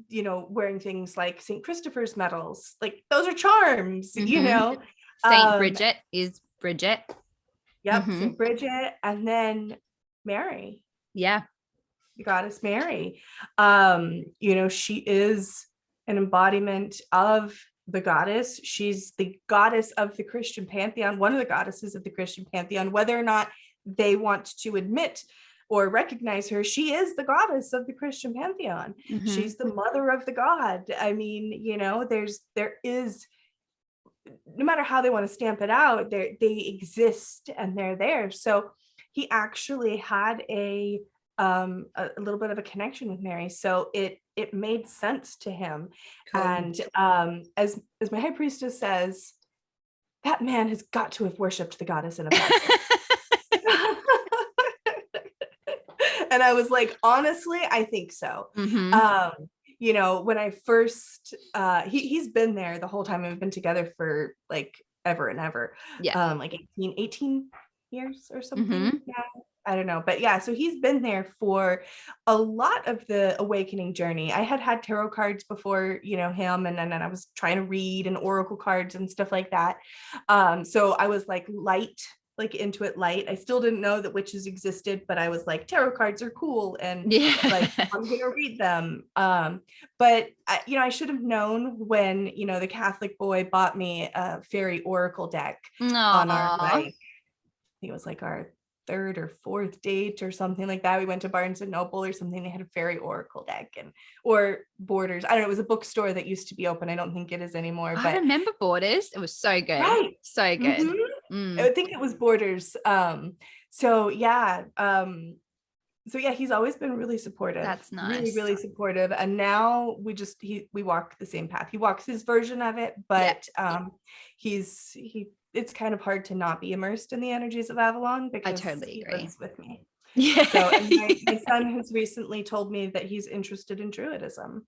S2: you know, wearing things like St. Christopher's medals, like those are charms, you know.
S1: Saint Bridget is Bridget.
S2: Yep, St. Bridget, and then Mary.
S1: Yeah.
S2: The goddess Mary. You know, she is an embodiment of the goddess. She's the goddess of the Christian pantheon, one of the goddesses of the Christian pantheon. Whether or not they want to admit or recognize her, she is the goddess of the Christian pantheon. She's the mother of the god. I mean, you know, there is, no matter how they want to stamp it out, they exist and they're there. So he actually had a a little bit of a connection with Mary. So it made sense to him.
S1: Cool.
S2: And as my high priestess says, that man has got to have worshipped the goddess in a past life. And I was like, honestly, I think so. You know, when I first he's been there the whole time. We've been together for like ever and ever. Like 18 years or something now. I don't know, but yeah, so he's been there for a lot of the awakening journey. I had tarot cards before, you know, him, and then I was trying to read and oracle cards and stuff like that. So I was like into it light. I still didn't know that witches existed, but I was like, tarot cards are cool, and like I'm gonna read them. But you know, I should have known when, you know, the Catholic boy bought me a fairy oracle deck on our, like, I think it was like our third or fourth date or something like that. We went to Barnes and Noble or something. They had a fairy oracle deck, or Borders. I don't know. It was a bookstore that used to be open. I don't think it is anymore. But
S1: I remember Borders. It was so good.
S2: Right.
S1: So good.
S2: I think it was Borders. So yeah. So yeah, he's always been really supportive.
S1: That's nice.
S2: Really, really supportive. And now we walk the same path. He walks his version of it, but it's kind of hard to not be immersed in the energies of Avalon, because
S1: I totally agree.
S2: He lives with me.
S1: Yeah.
S2: So, and my son has recently told me that he's interested in Druidism.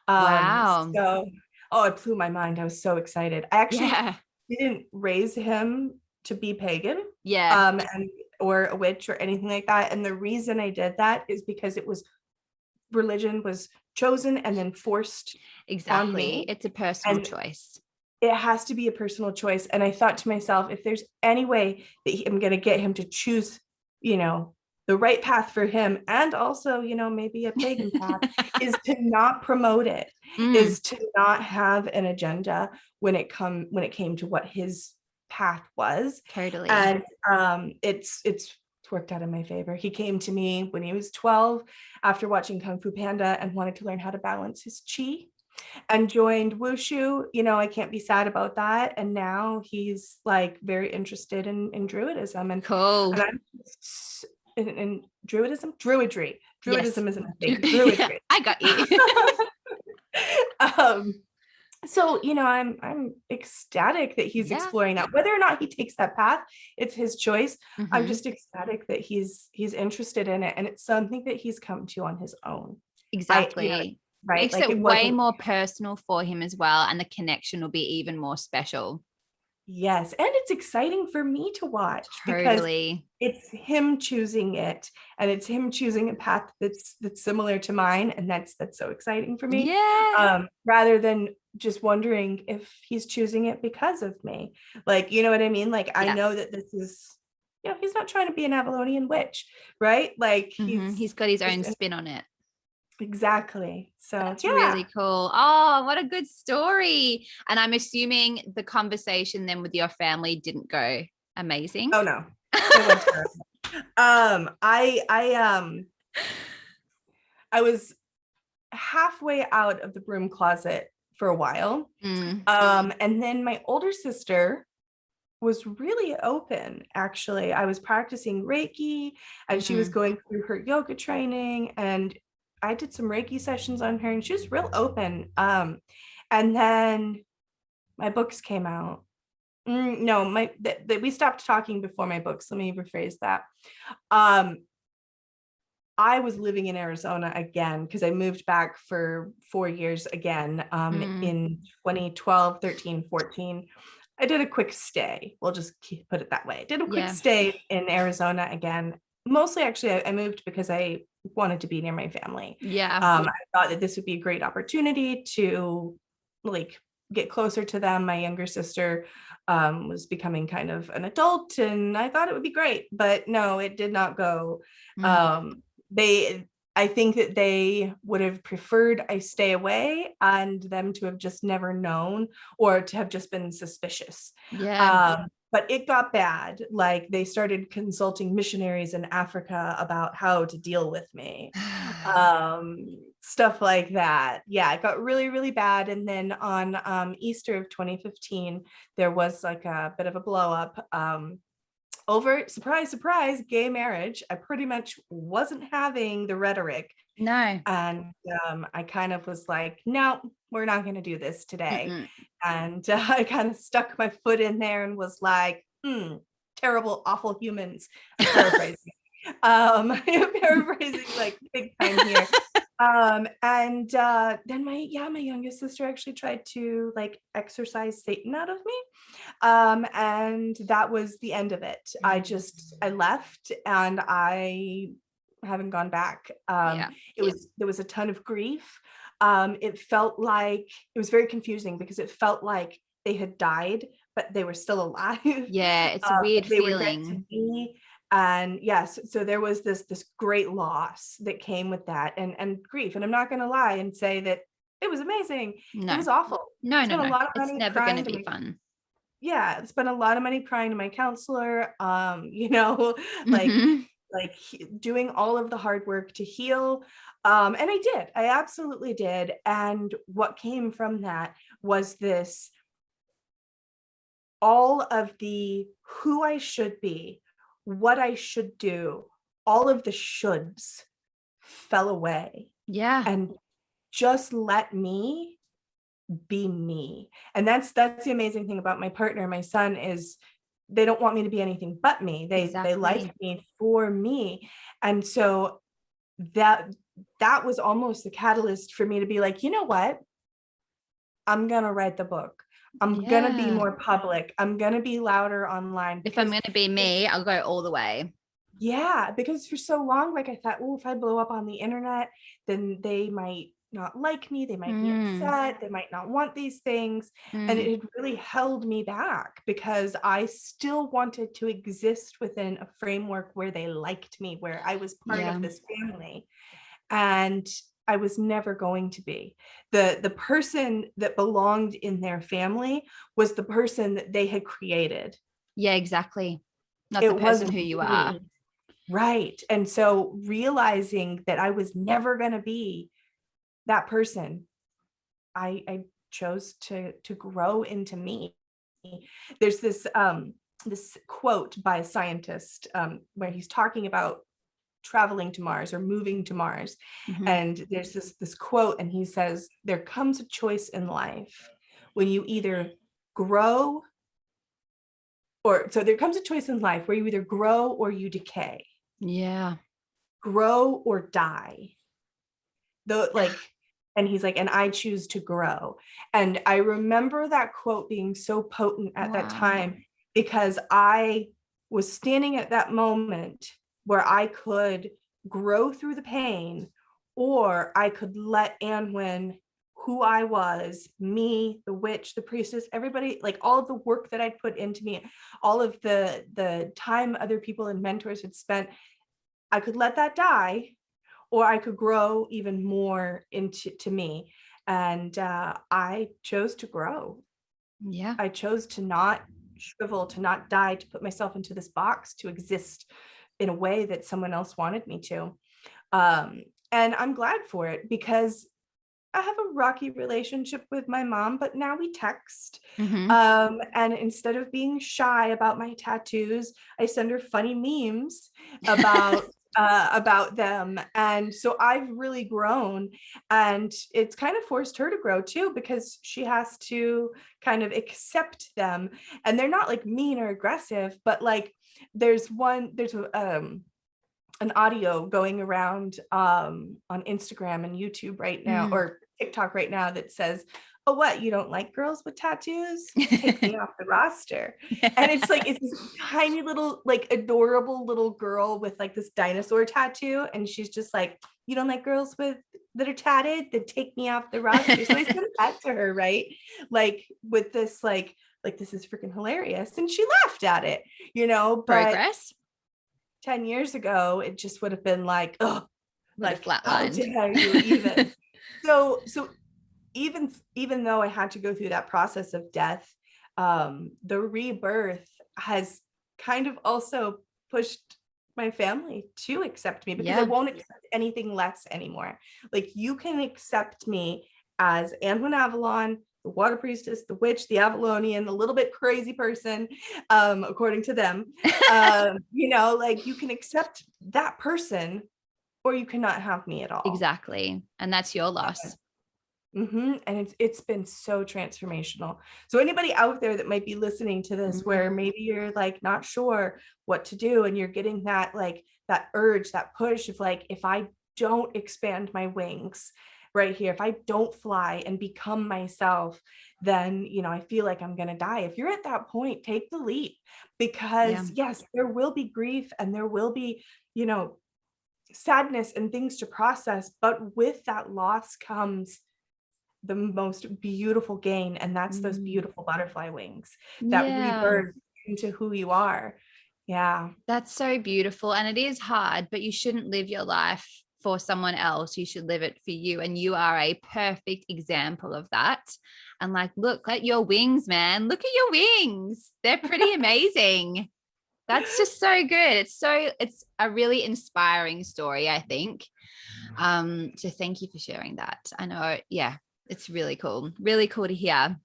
S1: Wow.
S2: So, it blew my mind. I was so excited. I actually didn't raise him to be pagan. Or a witch or anything like that. And the reason I did that is because religion was chosen and then forced on me.
S1: It's a personal choice.
S2: It has to be a personal choice. And I thought to myself, if there's any way that I'm going to get him to choose, you know, the right path for him, and also, you know, maybe a pagan path, is to not promote it, is to not have an agenda when it came to what his path was.
S1: Totally.
S2: And it's worked out in my favor. He came to me when he was 12 after watching Kung Fu Panda and wanted to learn how to balance his chi, and joined Wushu. You know, I can't be sad about that. And now he's like very interested in Druidism. And
S1: cool.
S2: And in Druidry. Druidism isn't a thing.
S1: Druidry. I got
S2: you. So, you know, I'm ecstatic that he's exploring that. Whether or not he takes that path, it's his choice. I'm just ecstatic that he's interested in it, and it's something that he's come to on his own.
S1: Exactly.
S2: Right.
S1: Makes it way more personal for him as well, and the connection will be even more special.
S2: Yes, and it's exciting for me to watch,
S1: totally,
S2: because it's him choosing it, and it's him choosing a path that's similar to mine, and that's so exciting for me. Rather than just wondering if he's choosing it because of me. Like, you know what I mean? Like, I know that this is, you know, he's not trying to be an Avalonian witch, right? Like,
S1: he's got his own spin on it.
S2: Exactly. So
S1: that's really cool. Oh, what a good story. And I'm assuming the conversation then with your family didn't go amazing.
S2: Oh no. I was halfway out of the broom closet for a while. And then my older sister was really open. Actually, I was practicing Reiki, and she was going through her yoga training, and I did some Reiki sessions on her, and she was real open. And then my books came out. No, we stopped talking before my books. Let me rephrase that. I was living in Arizona again, because I moved back for 4 years again, in 2012, 13, 14. I did a quick stay. We'll just put it that way. I did a quick stay in Arizona again. Mostly, actually, I moved because I wanted to be near my family. I thought that this would be a great opportunity to like get closer to them. My younger sister was becoming kind of an adult, and I thought it would be great, but no, it did not go. I think that they would have preferred I stay away, and them to have just never known, or to have just been suspicious. But it got bad. Like, they started consulting missionaries in Africa about how to deal with me. Stuff like that. Yeah, it got really, really bad. And then on Easter of 2015, there was like a bit of a blow up. over, surprise, surprise, gay marriage. I pretty much wasn't having the rhetoric.
S1: No.
S2: And I kind of was like, no, we're not going to do this today.
S1: Mm-mm.
S2: And I kind of stuck my foot in there and was like, terrible, awful humans. I'm paraphrasing. Paraphrasing like big time here. And then my youngest sister actually tried to like exorcise Satan out of me. And that was the end of it. I left and I haven't gone back.
S1: Yeah.
S2: There was a ton of grief. It felt like, it was very confusing because it felt like they had died, but they were still alive.
S1: Yeah, it's a weird
S2: they were meant to
S1: feeling.
S2: be. And yes, so there was this great loss that came with that, and grief. And I'm not going to lie and say that it was amazing.
S1: No.
S2: It was awful.
S1: No.
S2: Spent a lot of
S1: It's
S2: money
S1: never going to
S2: crying
S1: be fun.
S2: yeah, spent a lot of money crying to my counselor, you know, like
S1: Mm-hmm.
S2: doing all of the hard work to heal. And I absolutely did. And what came from that was this, all of the who I should be, what I should do, all of the shoulds fell away,
S1: Yeah.
S2: and just let me be me. And that's the amazing thing about my partner, my son, is they don't want me to be anything but me. They like
S1: Exactly.
S2: me for me. And so that was almost the catalyst for me to be like, you know what? I'm gonna write the book. I'm gonna be
S1: Yeah.
S2: more public. I'm gonna be louder online
S1: If I'm
S2: because
S1: going to be me, I'll go all the way.
S2: yeah, because for so long, like I thought, oh, if I blow up on the internet, then they might not like me, they might be
S1: Mm,
S2: upset, they might not want these things. And
S1: mm.
S2: it had really held me back because I still wanted to exist within a framework where they liked me, where I was part
S1: Yeah.
S2: of this family. And I was never going to be. The person that belonged in their family was the person that they had created.
S1: Yeah, exactly. Not the
S2: It
S1: person
S2: wasn't
S1: who you are.
S2: me. Right. And so realizing that I was never going to be that person, I chose to grow into me. There's this quote by a scientist where he's talking about traveling to Mars or moving to Mars.
S1: Mhm.
S2: And there's this quote, and he says, there comes a choice in life when you either grow, or so there comes a choice in life where you either grow or you decay,
S1: Yeah.
S2: grow or die. Though,
S1: Yeah.
S2: like, and he's like, and I choose to grow. And I remember that quote being so potent at that
S1: Wow.
S2: time because I was standing at that moment where I could grow through the pain, or I could let Annwyn, who I was, me, the witch, the priestess, everybody, like all of the work that I'd put into me, all of the time other people and mentors had spent, I could let that die, or I could grow even more into me. And I chose to grow.
S1: Yeah.
S2: I chose to not shrivel, to not die, to put myself into this box, to exist in a way that someone else wanted me to. And I'm glad for it because I have a rocky relationship with my mom, but now we text.
S1: Mhm.
S2: And instead of being shy about my tattoos, I send her funny memes about them. And so I've really grown, and it's kind of forced her to grow too, because she has to kind of accept them. And they're not like mean or aggressive, but like there's an audio going around on Instagram and YouTube right now,
S1: Mm.
S2: or TikTok right now, that says, oh, what, you don't like girls with tattoos? Take me off the roster. And it's like, it's this tiny little, like adorable little girl with like this dinosaur tattoo. And she's just like, you don't like girls with that are tatted? Then take me off the roster. So I sent that to her, right? Like with this, like this is freaking hilarious. And she laughed at it, but
S1: Progress
S2: 10 years ago, it just would have been like, oh,
S1: would have
S2: like, how
S1: flatlined.
S2: dare you even? So even though I had to go through that process of death, the rebirth has kind of also pushed my family to accept me, because I
S1: Yeah.
S2: won't accept anything less anymore. Like, you can accept me as Annwyn Avalon, the water priestess, the witch, the Avalonian, the little bit crazy person, according to them. You know, like you can accept that person or you cannot have me at all.
S1: Exactly. And that's your loss.
S2: And it's been so transformational. So anybody out there that might be listening to this, where maybe you're like not sure what to do, and you're getting that like that urge, that push of like, if I don't expand my wings right here, if I don't fly and become myself, then, you know, I feel like I'm going to die. If you're at that point, take the leap, because yes, there will be grief and there will be, you know, sadness and things to process, but with that loss comes the most beautiful gain, and that's those beautiful butterfly wings that rebirth into who you are. Yeah,
S1: that's so beautiful. And it is hard, but you shouldn't live your life for someone else. You should live it for you, and you are a perfect example of that. And like, look at your wings, man. Look at your wings. They're pretty amazing. That's just so good. It's a really inspiring story, I think. So thank you for sharing that. I know, yeah, it's really cool. Really cool to hear.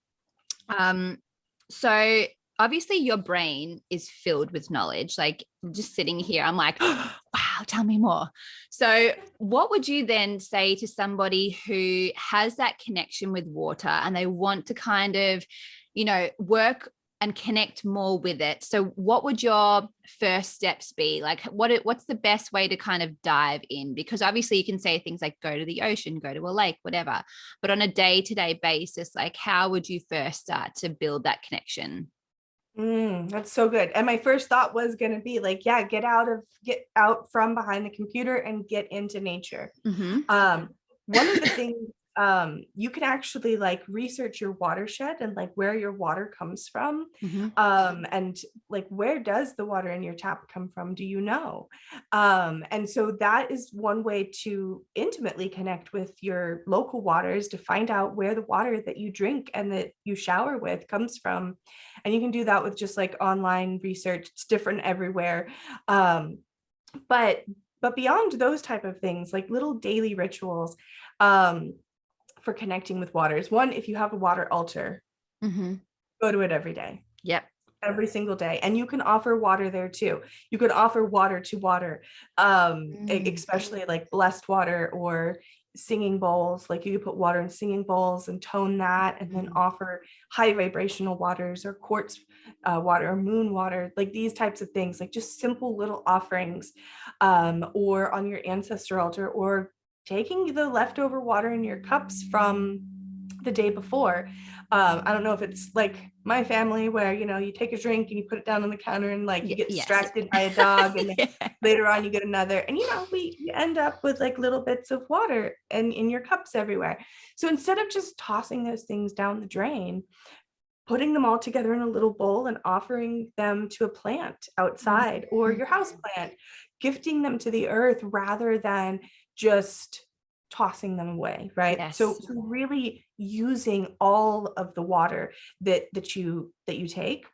S1: So obviously your brain is filled with knowledge. Like just sitting here, I'm like, oh, wow, tell me more. So what would you then say to somebody who has that connection with water and they want to kind of, you know, work and connect more with it? So what would your first steps be? Like what's the best way to kind of dive in? Because obviously you can say things like go to the ocean, go to a lake, whatever. But on a day-to-day basis, like how would you first start to build that connection?
S2: That's so good. And my first thought was going to be like, yeah, get out from behind the computer and get into nature. One of the things, you can actually like research your watershed and like where your water comes from. And like, where does the water in your tap come from? Do you know? And so that is one way to intimately connect with your local waters, to find out where the water that you drink and that you shower with comes from. And you can do that with just like online research. It's different everywhere. But beyond those type of things, like little daily rituals, for connecting with water is one, if you have a water altar, go to it every day.
S1: Yep.
S2: Every single day. And you can offer water there too. You could offer water to water, especially like blessed water or singing bowls. Like you could put water in singing bowls and tone that, and then offer high vibrational waters or quartz water or moon water, like these types of things, like just simple little offerings, or on your ancestor altar, or taking the leftover water in your cups from the day before. I don't know if it's like my family where, you know, you take a drink and you put it down on the counter and like you get distracted by a dog, and then later on you get another, and you know, you end up with like little bits of water and in your cups everywhere. So instead of just tossing those things down the drain, putting them all together in a little bowl and offering them to a plant outside or your house plant, gifting them to the earth rather than just tossing them away, right? So really using all of the water that you take.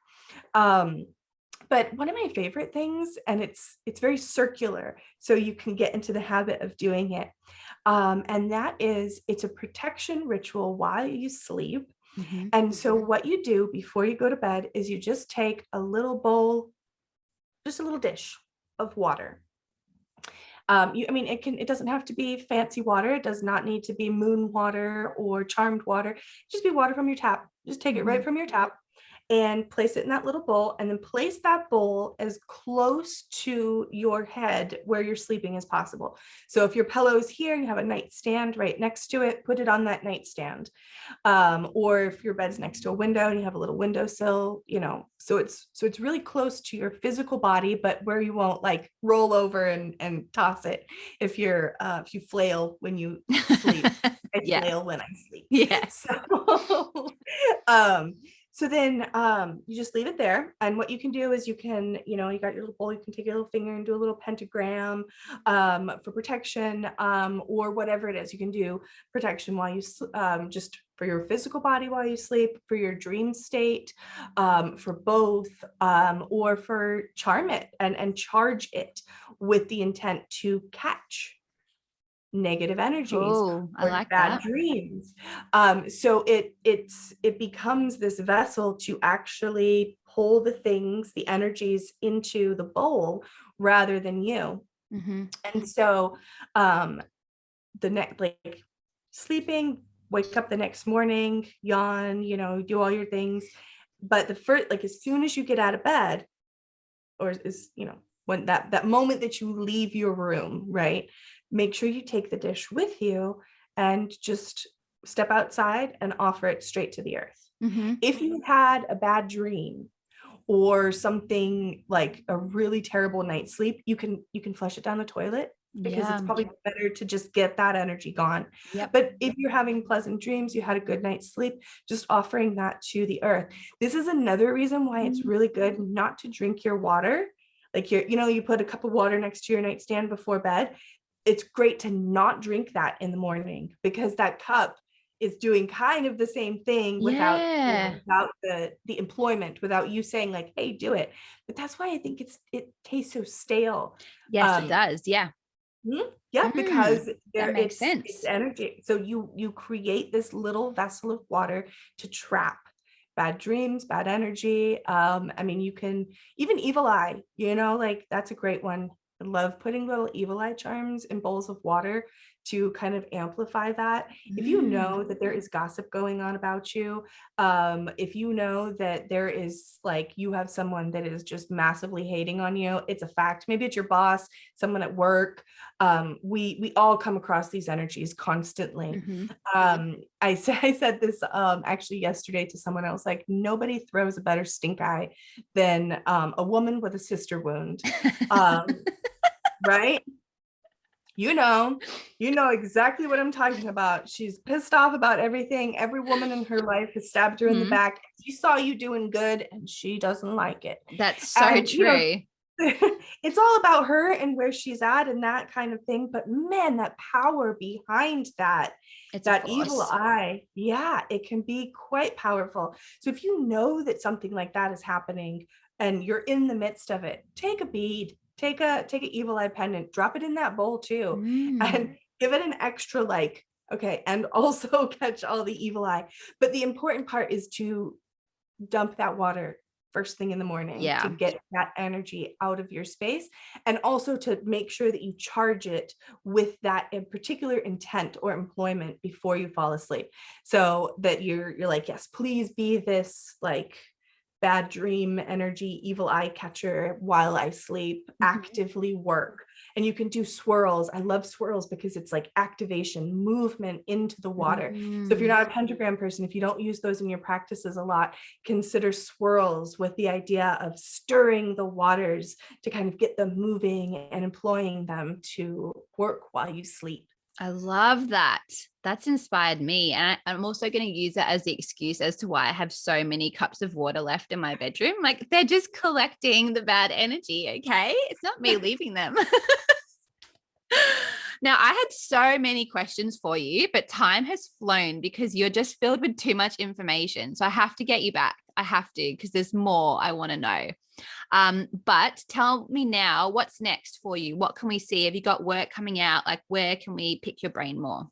S2: But one of my favorite things, and it's very circular, so you can get into the habit of doing it, and that is, it's a protection ritual while you sleep. And so what you do before you go to bed is you just take a little bowl, just a little dish of water. I mean, it doesn't have to be fancy water. It does not need to be moon water or charmed water. Just be water from your tap. Just take it right from your tap and place it in that little bowl, and then place that bowl as close to your head where you're sleeping as possible. So if your pillow is here and you have a nightstand right next to it, put it on that nightstand. Or if your bed's next to a window and you have a little windowsill, you know, so it's really close to your physical body, but where you won't like roll over and toss it if you flail when you sleep. I flail when I sleep.
S1: Yes.
S2: So then you just leave it there. And what you can do is you can, you know, you got your little bowl, you can take your little finger and do a little pentagram for protection, or whatever it is. You can do protection while you just for your physical body while you sleep, for your dream state, for both, or for charm it and charge it with the intent to catch negative energies
S1: Oh, I
S2: or
S1: like
S2: bad
S1: that.
S2: dreams. So it becomes this vessel to actually pull the things, the energies into the bowl rather than you.
S1: Mm-hmm.
S2: And so um, the next, like sleeping, wake up the next morning, yawn, do all your things. But the first, like as soon as you get out of bed, or is, when that moment that you leave your room, right? Make sure you take the dish with you and just step outside and offer it straight to the earth.
S1: Mm-hmm.
S2: If you had a bad dream or something like a really terrible night's sleep, you can flush it down the toilet because it's
S1: Yeah.
S2: probably better to just get that energy gone.
S1: Yep.
S2: But if you're having pleasant dreams, you had a good night's sleep, just offering that to the earth. This is another reason why it's really good not to drink your water. Like you put a cup of water next to your nightstand before bed. It's great to not drink that in the morning because that cup is doing kind of the same thing without
S1: Yeah.
S2: without the employment, without you saying like, hey, do it. But that's why I think it tastes so stale.
S1: Yes, it does. Yeah.
S2: Yeah, because
S1: That
S2: there
S1: makes
S2: it's
S1: sense.
S2: energy. So you create this little vessel of water to trap bad dreams, bad energy. I mean, you can even evil eye, like that's a great one. I love putting little evil eye charms in bowls of water to kind of amplify that. If you know that there is gossip going on about you, if you know that there is like you have someone that is just massively hating on you, it's a fact. Maybe it's your boss, someone at work. We all come across these energies constantly.
S1: Mm-hmm.
S2: I said this actually yesterday to someone else, like nobody throws a better stink eye than a woman with a sister wound. Right? You know exactly what I'm talking about. She's pissed off about everything. Every woman in her life has stabbed her in the
S1: Mm-hmm.
S2: back. She saw you doing good and she doesn't like it.
S1: That's so
S2: And
S1: true.
S2: it's all about her and where she's at and that kind of thing. But man, that power behind that,
S1: It's a
S2: that evil
S1: force.
S2: eye, yeah, it can be quite powerful. So if you know that something like that is happening and you're in the midst of it, take a bead, take an evil eye pendant, drop it in that bowl too, and give it an extra like, okay, and also catch all the evil eye. But the important part is to dump that water first thing in the morning to
S1: Yeah.
S2: get that energy out of your space, and also to make sure that you charge it with that in particular intent or employment before you fall asleep, so that you're like, yes, please be this like bad dream energy, evil eye catcher while I sleep,
S1: Mm-hmm.
S2: actively work. And you can do swirls. I love swirls because it's like activation, movement into the water. So if you're not a pentagram person, if you don't use those in your practices a lot, consider swirls with the idea of stirring the waters to kind of get them moving and employing them to work while you sleep.
S1: I love that. That's inspired me. And I'm also going to use that as the excuse as to why I have so many cups of water left in my bedroom. Like they're just collecting the bad energy. Okay. It's not me leaving them. Now, I had so many questions for you, but time has flown because you're just filled with too much information. So I have to get you back. I have to, because there's more I want to know. But tell me now, what's next for you? What can we see? Have you got work coming out? Like, where can we pick your brain more?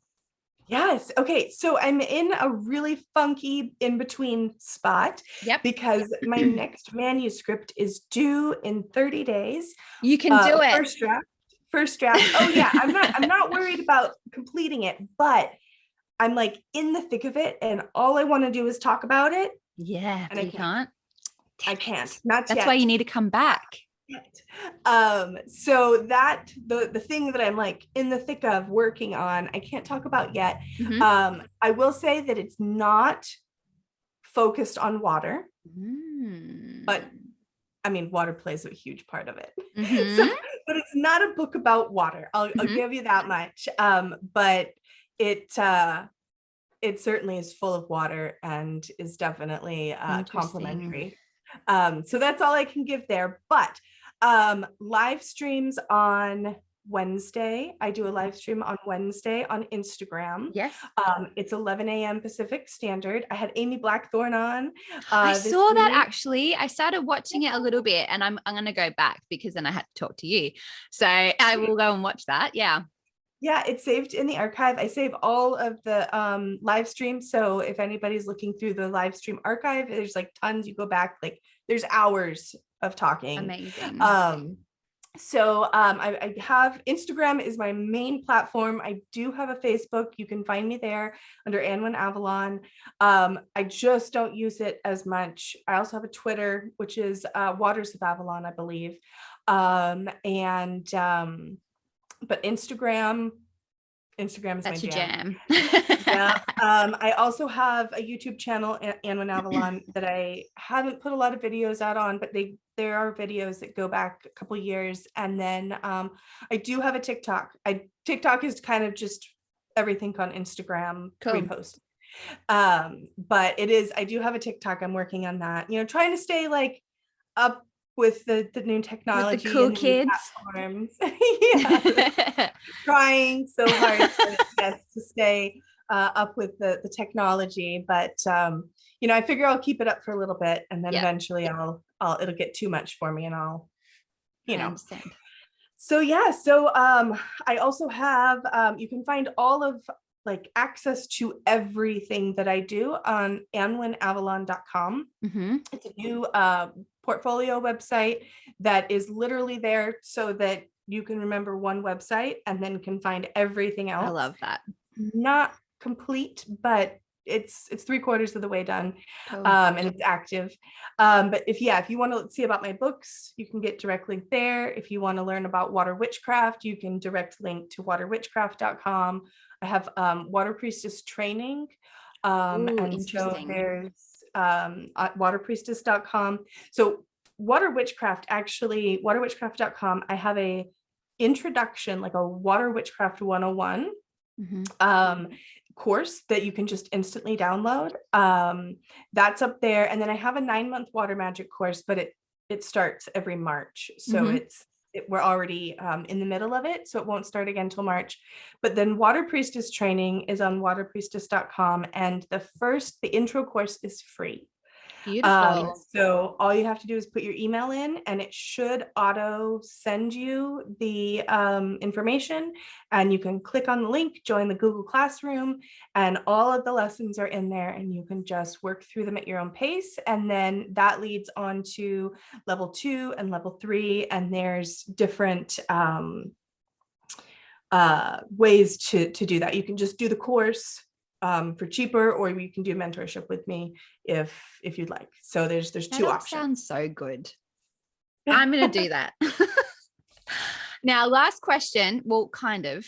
S2: Yes. Okay. So I'm in a really funky in between spot
S1: Yep.
S2: because my next manuscript is due in 30 days.
S1: You can do it.
S2: First draft. First draft. Oh yeah, I'm not worried about completing it, but I'm like in the thick of it and all I want to do is talk about it
S1: Yeah,
S2: and
S1: but
S2: I
S1: you
S2: can't.
S1: can't.
S2: I
S1: Damn
S2: can't.
S1: it.
S2: Not
S1: That's why
S2: yet.
S1: you need to come back.
S2: Yet. So that the thing that I'm like in the thick of working on, I can't talk about yet.
S1: Mm-hmm.
S2: I will say that it's not focused on water, but I mean, water plays a huge part of it. So,
S1: Mm-hmm.
S2: but it's not a book about water. I'll
S1: Mm-hmm.
S2: give you that much. But it certainly is full of water and is definitely
S1: Interesting.
S2: complementary. So that's all I can give there. But live streams on Wednesday. I do a live stream on Wednesday on Instagram.
S1: Yes.
S2: It's 11 a.m. Pacific Standard. I had Amy Blackthorne on
S1: I
S2: this
S1: saw that
S2: week.
S1: actually. I started watching it a little bit and I'm going to go back because then I had to talk to you. So I will go and watch that. Yeah.
S2: Yeah, it's saved in the archive. I save all of the live streams. So if anybody's looking through the live stream archive, there's like tons. You go back, like there's hours of talking.
S1: Amazing.
S2: I have Instagram is my main platform. I do have a Facebook. You can find me there under Annwyn Avalon. I just don't use it as much. I also have a Twitter, which is Waters of Avalon, I believe. But Instagram is
S1: That's
S2: my
S1: your
S2: jam.
S1: jam.
S2: Yeah. I also have a YouTube channel, Annwyn Avalon, that I haven't put a lot of videos out on, but there are videos that go back a couple years. And then I do have a TikTok. TikTok is kind of just everything on Instagram
S1: Cool.
S2: repost. But I do have a TikTok. I'm working on that, trying to stay like up with the new technology,
S1: with the cool
S2: and the
S1: kids.
S2: platforms. Yeah, trying so hard to stay up with the technology, but I figure I'll keep it up for a little bit, and then eventually it'll get too much for me, and I'll
S1: I understand.
S2: So I also have you can find all of like access to everything that I do on annwynavalon.com. It's a new portfolio website that is literally there so that you can remember one website and then can find everything else.
S1: I love that.
S2: Not complete, but it's 3/4 of the way done.
S1: Cool.
S2: And it's active. But if you want to see about my books, you can get direct link there. If you want to learn about water witchcraft, you can direct link to waterwitchcraft.com. I have water priestess training. So there's waterpriestess.com. So waterwitchcraft.com, I have a introduction, like a water witchcraft 101 course that you can just instantly download. That's up there. And then I have a 9-month water magic course, but it starts every March. So we're already in the middle of it, so it won't start again till March. But then water priestess training is on waterpriestess.com, and the intro course is free.
S1: Beautiful.
S2: So all you have to do is put your email in, and it should auto send you the information, and you can click on the link, join the Google Classroom, and all of the lessons are in there, and you can just work through them at your own pace. And then that leads on to level 2 and level 3, and there's different ways to do that. You can just do the course for cheaper, or you can do mentorship with me if you'd like. So there's two options.
S1: Sounds so good. I'm gonna do that. Now, last question. Well, kind of.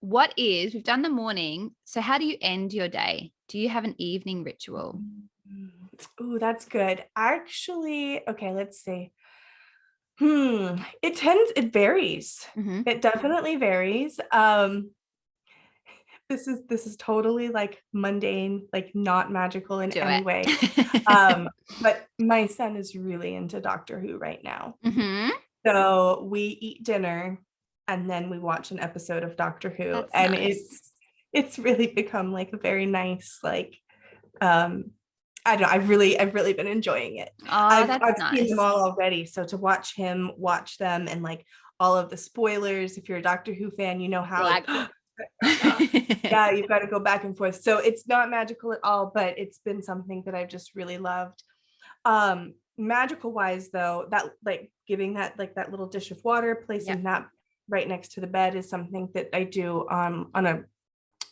S1: We've done the morning, so how do you end your day? Do you have an evening ritual?
S2: Oh, that's good. Actually, okay, let's see. It varies. It definitely varies. This is totally like mundane, like not magical in any way. But my son is really into Doctor Who right now. So we eat dinner and then we watch an episode of Doctor Who. That's and nice. It's really become like a very nice, like I don't know, I've really been enjoying it. I've nice. Seen them all already. So to watch him watch them, and like all of the spoilers, if you're a Doctor Who fan, you know how yeah, you've got to go back and forth. So it's not magical at all, but it's been something that I've just really loved. Magical wise though, that like giving that like that little dish of water, placing that right next to the bed is something that I do on a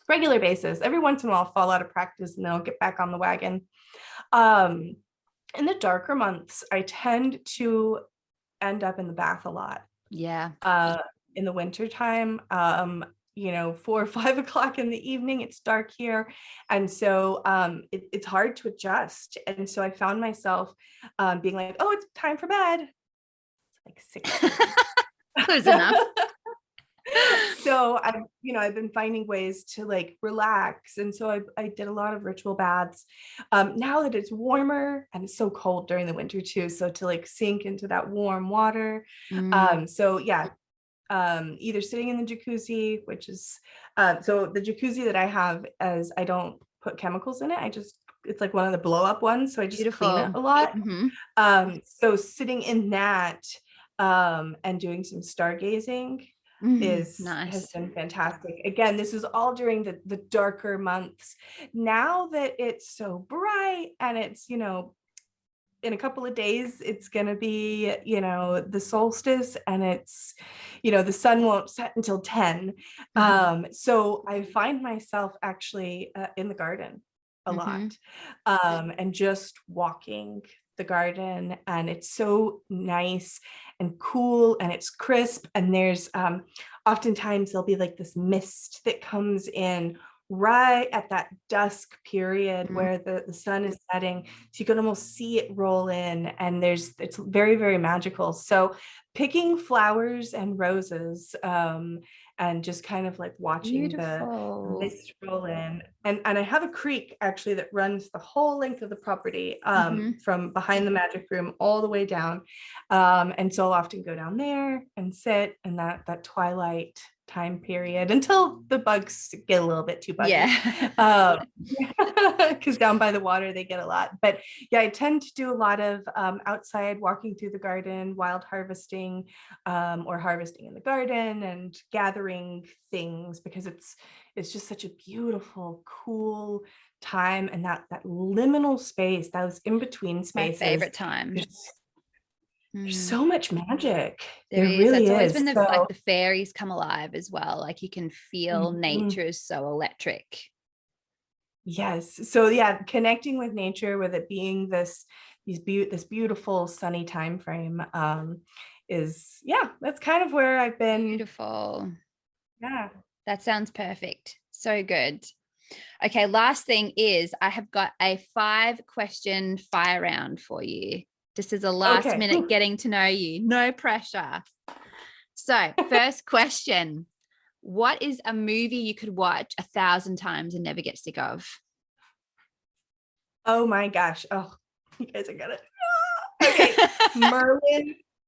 S2: regular basis. Every once in a while I'll fall out of practice and then I'll get back on the wagon. In the darker months, I tend to end up in the bath a lot.
S1: Yeah.
S2: In the winter time, 4 or 5 o'clock in the evening, it's dark here. And so it's hard to adjust. And so I found myself being like, oh, it's time for bed. It's like 6.
S1: Close enough.
S2: So I've been finding ways to like relax. And so I did a lot of ritual baths. Now that it's warmer, and it's so cold during the winter too. So to like sink into that warm water. Either sitting in the jacuzzi, which is so the jacuzzi that I have, as I don't put chemicals in it, it's like one of the blow up ones, so I just clean it a lot. So sitting in that and doing some stargazing has
S1: Nice.
S2: been fantastic. Again, this is all during the darker months. Now that it's so bright and it's, in a couple of days, it's going to be, the solstice, and it's, the sun won't set until 10. So I find myself actually in the garden a lot, and just walking the garden, and it's so nice and cool, and it's crisp, and there's oftentimes there'll be like this mist that comes in right at that dusk period where the sun is setting, so you can almost see it roll in, and it's very, very magical. So picking flowers and roses, and just kind of like watching the
S1: Beautiful.
S2: mist roll in, and I have a creek actually that runs the whole length of the property, from behind the magic room all the way down, and so I'll often go down there and sit in that twilight time period until the bugs get a little bit too buggy.
S1: Yeah.
S2: Because down by the water they get a lot. But yeah, I tend to do a lot of outside walking through the garden, wild harvesting, or harvesting in the garden and gathering things, because it's just such a beautiful, cool time, and that liminal space, those in between spaces,
S1: my favorite time.
S2: There's so much magic.
S1: There is.
S2: Really
S1: That's always
S2: is.
S1: when like the fairies come alive as well. Like you can feel nature is so electric.
S2: Yes. So yeah, connecting with nature, with it being this beautiful sunny time frame, is, that's kind of where I've been.
S1: Beautiful.
S2: Yeah.
S1: That sounds perfect. So good. Okay, last thing is I have got a 5-question fire round for you. Just as a last minute getting to know you. No pressure. So first question, what is a movie you could watch 1,000 times and never get sick of?
S2: Oh my gosh. Oh, you guys are gonna. Okay.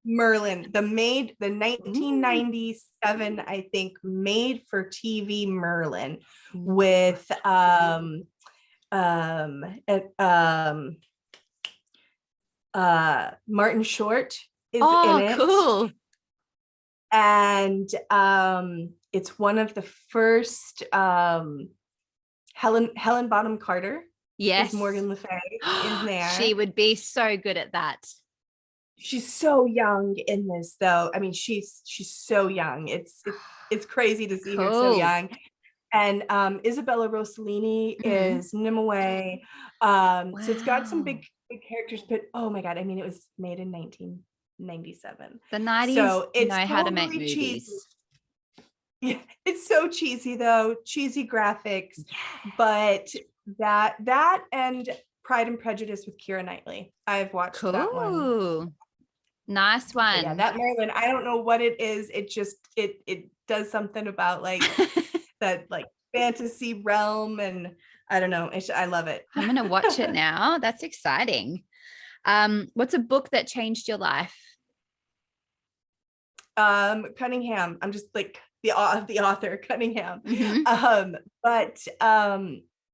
S2: Merlin, the 1997, I think, made for TV Merlin with Martin Short is in it.
S1: Cool.
S2: And it's one of the first Helen Bonham Carter.
S1: Yes.
S2: Is Morgan Le Fay in there.
S1: She would be so good at that.
S2: She's so young in this, though. I mean, she's so young. It's crazy to see her so young. And Isabella Rossellini is Nimue. So it's got some big characters, but oh my God, I mean, it was made in 1997.
S1: The 90s
S2: so it's
S1: know how to make movies.
S2: Cheesy. Yeah, it's so cheesy though, cheesy graphics, but that and Pride and Prejudice with Keira Knightley. I've watched that one.
S1: Nice one.
S2: But yeah, that Merlin, I don't know what it is. It just it does something about like that like fantasy realm, and I don't know. I love it.
S1: I'm gonna watch it now. That's exciting. What's a book that changed your life?
S2: Cunningham. I'm just like the author Cunningham. But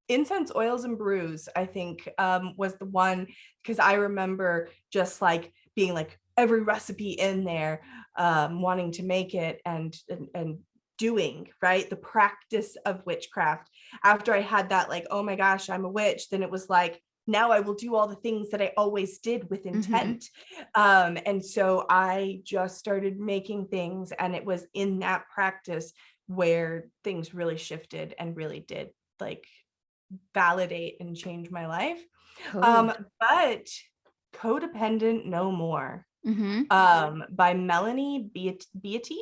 S2: Incense, Oils, and Brews, I think, was the one, because I remember just like being like every recipe in there, wanting to make it and doing right the practice of witchcraft. After I had that like, oh my gosh, I'm a witch, then it was like, now I will do all the things that I always did with intent. And so I just started making things, and it was in that practice where things really shifted and really did like validate and change my life. But Codependent No More, by Melanie Beatty,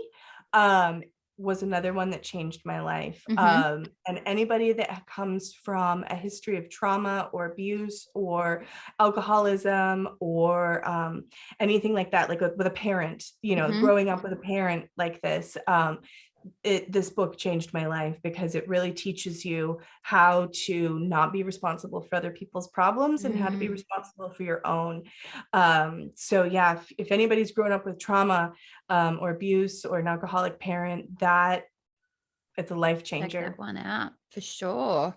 S2: was another one that changed my life. And anybody that comes from a history of trauma or abuse or alcoholism or anything like that, like with a parent, growing up with a parent like this, this book changed my life, because it really teaches you how to not be responsible for other people's problems and how to be responsible for your own. So yeah, if anybody's grown up with trauma or abuse or an alcoholic parent, that it's a life changer.
S1: Check that one out for sure.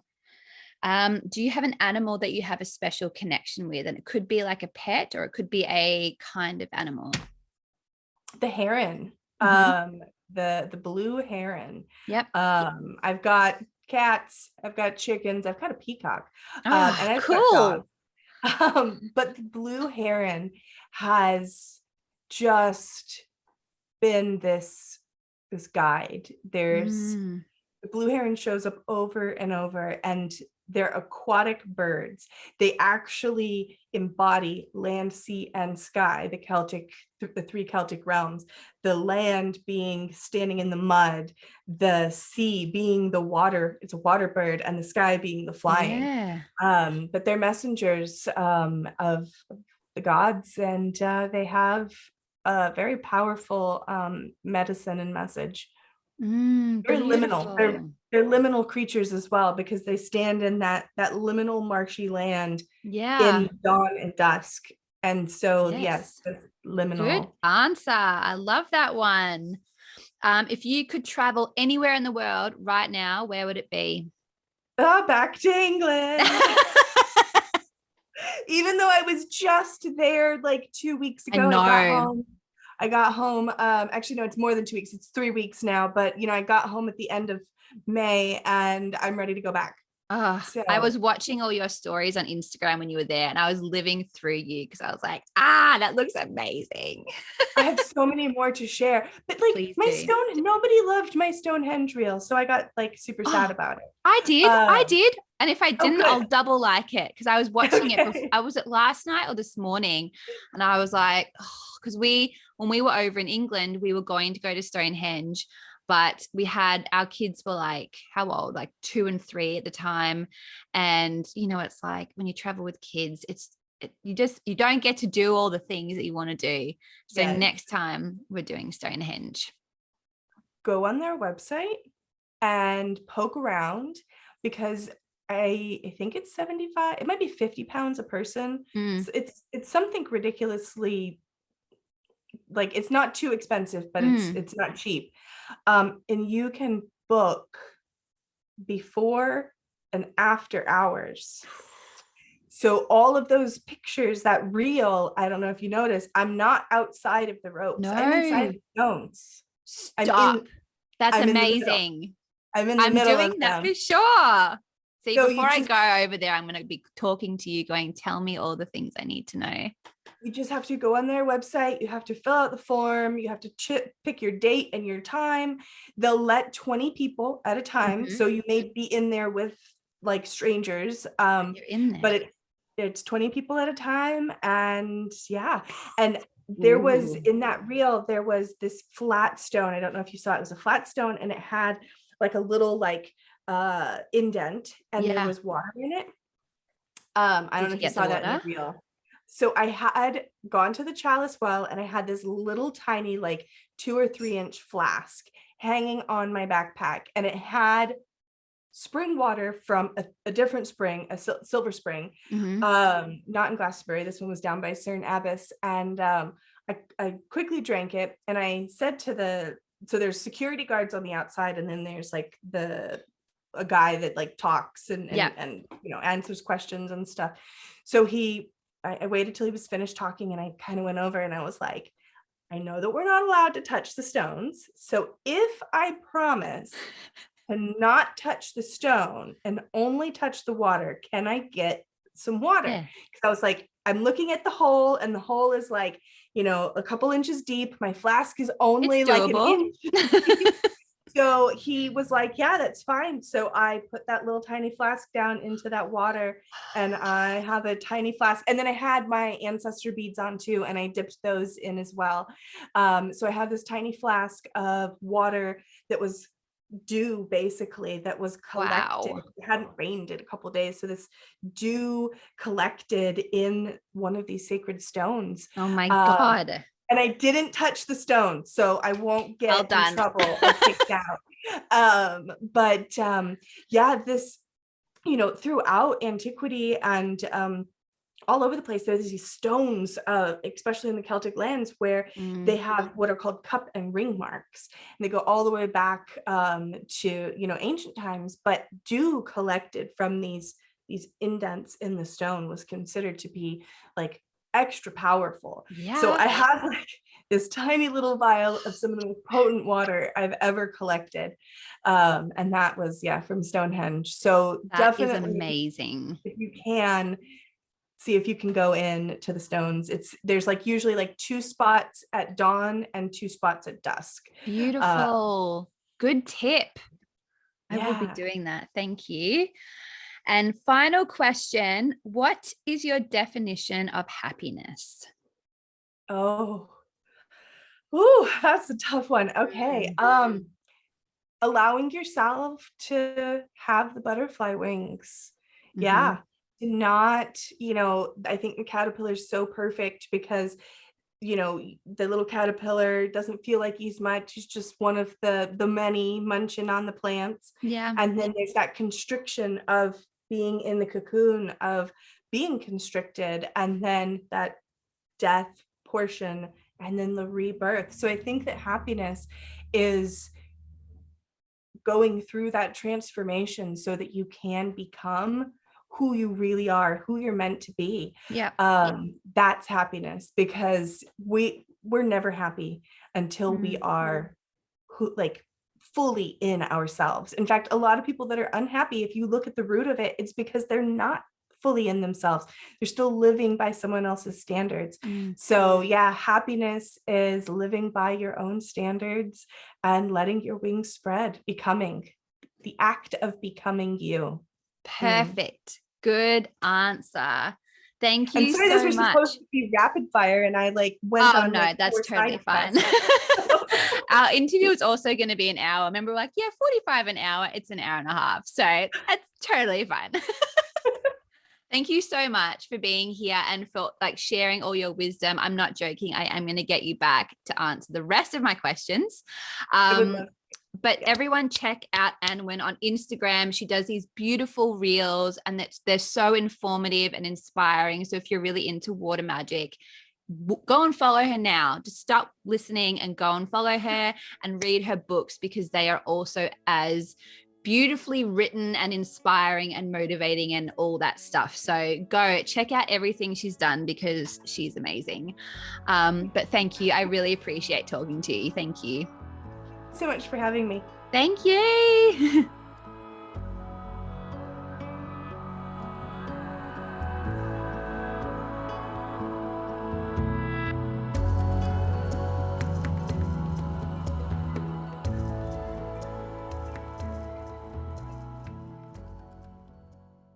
S1: Do you have an animal that you have a special connection with? And it could be like a pet, or it could be a kind of animal.
S2: The heron. the blue heron.
S1: Yep.
S2: I've got cats, I've got chickens, I've got a peacock,
S1: Oh,
S2: and I've got
S1: cool.
S2: dogs. But the blue heron has just been this guide. There's
S1: Mm,
S2: the blue heron shows up over and over, and they're aquatic birds. They actually embody land, sea, and sky, the three Celtic realms. The land being standing in the mud, the sea being the water, it's a water bird, and the sky being the flying.
S1: yeah.
S2: But they're messengers of the gods, and they have a very powerful medicine and message. They're liminal.
S1: Beautiful.
S2: They're liminal creatures as well, because they stand in that liminal marshy land
S1: Yeah.
S2: in dawn and dusk. And so yes,
S1: Yes.
S2: it's
S1: Good
S2: liminal.
S1: answer. I love that one. If you could travel anywhere in the world right now, where would it be?
S2: Back to England. Even though I was just there like 2 weeks
S1: I
S2: ago,
S1: know.
S2: I got home. Actually, no, it's more than 2 weeks. It's 3 weeks now. But I got home at the end of May, and I'm ready to go back.
S1: Oh, I
S2: So
S1: was watching all your stories on Instagram when you were there, and I was living through you because I was like, that looks amazing.
S2: I have so many more to share. But like
S1: Please do.
S2: nobody loved my Stonehenge reel, so I got like super sad
S1: Oh,
S2: about it.
S1: I did. I did. And if I
S2: Oh,
S1: didn't, I'll
S2: good.
S1: double like it because I was watching it before.
S2: Okay.
S1: I was it last night or this morning, and I was like, because when we were over in England, we were going to go to Stonehenge, but we had our kids were like how old, like 2 and 3 at the time, and it's like when you travel with kids, you don't get to do all the things that you want to do. So
S2: Yeah.
S1: next time we're doing Stonehenge.
S2: Go on their website and poke around, because I think it's 75, it might be 50 pounds a person.
S1: Mm,
S2: So it's something ridiculously, like, it's not too expensive, but
S1: mm.
S2: it's not cheap. And you can book before and after hours. So all of those pictures, that reel, I don't know if you noticed, I'm not outside of the ropes. I'm inside
S1: No,
S2: the stones. I'm
S1: stop. That's
S2: I'm in the middle.
S1: amazing.
S2: I'm in the
S1: I'm
S2: middle of
S1: doing that
S2: them.
S1: for sure. See,
S2: So
S1: before I go over there, I'm going to be talking to you, going, tell me all the things I need to know.
S2: you just have to go on their website. You have to fill out the form. You have to pick your date and your time. They'll let 20 people at a time.
S1: Mhm.
S2: So you may be in there with like strangers.
S1: You're in there.
S2: But it's 20 people at a time. And yeah. And there was in that reel, there was this flat stone. I don't know if you saw it. It was a flat stone, and it had like a little like indent, and there
S1: Yeah.
S2: was water in it. I don't
S1: Did
S2: know
S1: you
S2: if you
S1: get the
S2: saw that in the
S1: water?
S2: reel. So I had gone to the chalice well, and I had this little tiny, like 2 or 3 inch flask hanging on my backpack, and it had spring water from a different spring, a silver spring,
S1: Mhm.
S2: not in Glastonbury. This one was down by Cerne Abbas, and I quickly drank it, and I said to so there's security guards on the outside, and then there's like a guy that like talks and
S1: Yeah.
S2: answers questions and stuff. So I waited till he was finished talking, and I kind of went over and I was like, I know that we're not allowed to touch the stones. So if I promise to not touch the stone and only touch the water, can I get some water?
S1: Yeah.
S2: Because I was like, I'm looking at the hole, and the hole is like, a couple inches deep. My flask is only
S1: It's
S2: like an
S1: doable.
S2: inch deep. So he was like, yeah, that's fine. So I put that little tiny flask down into that water, and I have a tiny flask. And then I had my ancestor beads on too, and I dipped those in as well. So I have this tiny flask of water that was dew, basically, that was collected.
S1: Wow.
S2: It hadn't rained in a couple of days. So this dew collected in one of these sacred stones.
S1: Oh my
S2: Um,
S1: God.
S2: and I didn't touch the stone, so I won't
S1: Well
S2: get in
S1: done.
S2: trouble or kicked out. But yeah, this, throughout antiquity and all over the place, there's these stones, especially in the Celtic lands, where they have what are called cup and ring marks. And they go all the way back to, ancient times, but dew collected from these indents in the stone was considered to be like extra powerful. So
S1: Yeah.
S2: I have like this tiny little vial of some of the most potent water I've ever collected. And that was, yeah, from Stonehenge. So
S1: That is
S2: definitely,
S1: amazing.
S2: if you can, see if you can go in to the stones. There's like usually like 2 spots at dawn and 2 spots at dusk.
S1: Beautiful. Good tip. I will be
S2: Yeah.
S1: doing that. Thank you. And final question, what is your definition of happiness?
S2: Oh, ooh, that's a tough one. Okay. Allowing yourself to have the butterfly wings.
S1: Mm-hmm.
S2: Yeah. Not, I think the caterpillar is so perfect because, the little caterpillar doesn't feel like he's much. He's just one of the many munching on the plants.
S1: Yeah.
S2: And then there's that constriction of being in the cocoon, of being constricted, and then that death portion, and then the rebirth. So I think that happiness is going through that transformation so that you can become who you really are, who you're meant to be.
S1: Yeah.
S2: That's happiness, because we're never happy until we are like fully in ourselves. In fact, a lot of people that are unhappy, if you look at the root of it, it's because they're not fully in themselves. They're still living by someone else's standards. So yeah, happiness is living by your own standards and letting your wings spread, becoming the act of becoming you.
S1: Perfect. Good answer. Thank
S2: And
S1: you
S2: sorry, this
S1: so
S2: was
S1: much.
S2: supposed to be rapid fire, and I like went
S1: Oh
S2: on
S1: no,
S2: like
S1: that's
S2: 4
S1: totally
S2: side
S1: fine.
S2: quests.
S1: Our interview is also going to be an hour. Remember, like, yeah, 45 an hour. It's an hour and a half. So that's totally fine. Thank you so much for being here and for like sharing all your wisdom. I'm not joking. I am going to get you back to answer the rest of my questions.
S2: I would love.
S1: But everyone check out Annwyn on Instagram. She does these beautiful reels and they're so informative and inspiring. So if you're really into water magic, go and follow her now. Just stop listening and go and follow her and read her books, because they are also as beautifully written and inspiring and motivating and all that stuff. So go check out everything she's done, because she's amazing. But thank you. I really appreciate talking to you. Thank you
S2: So much for having me.
S1: Thank you.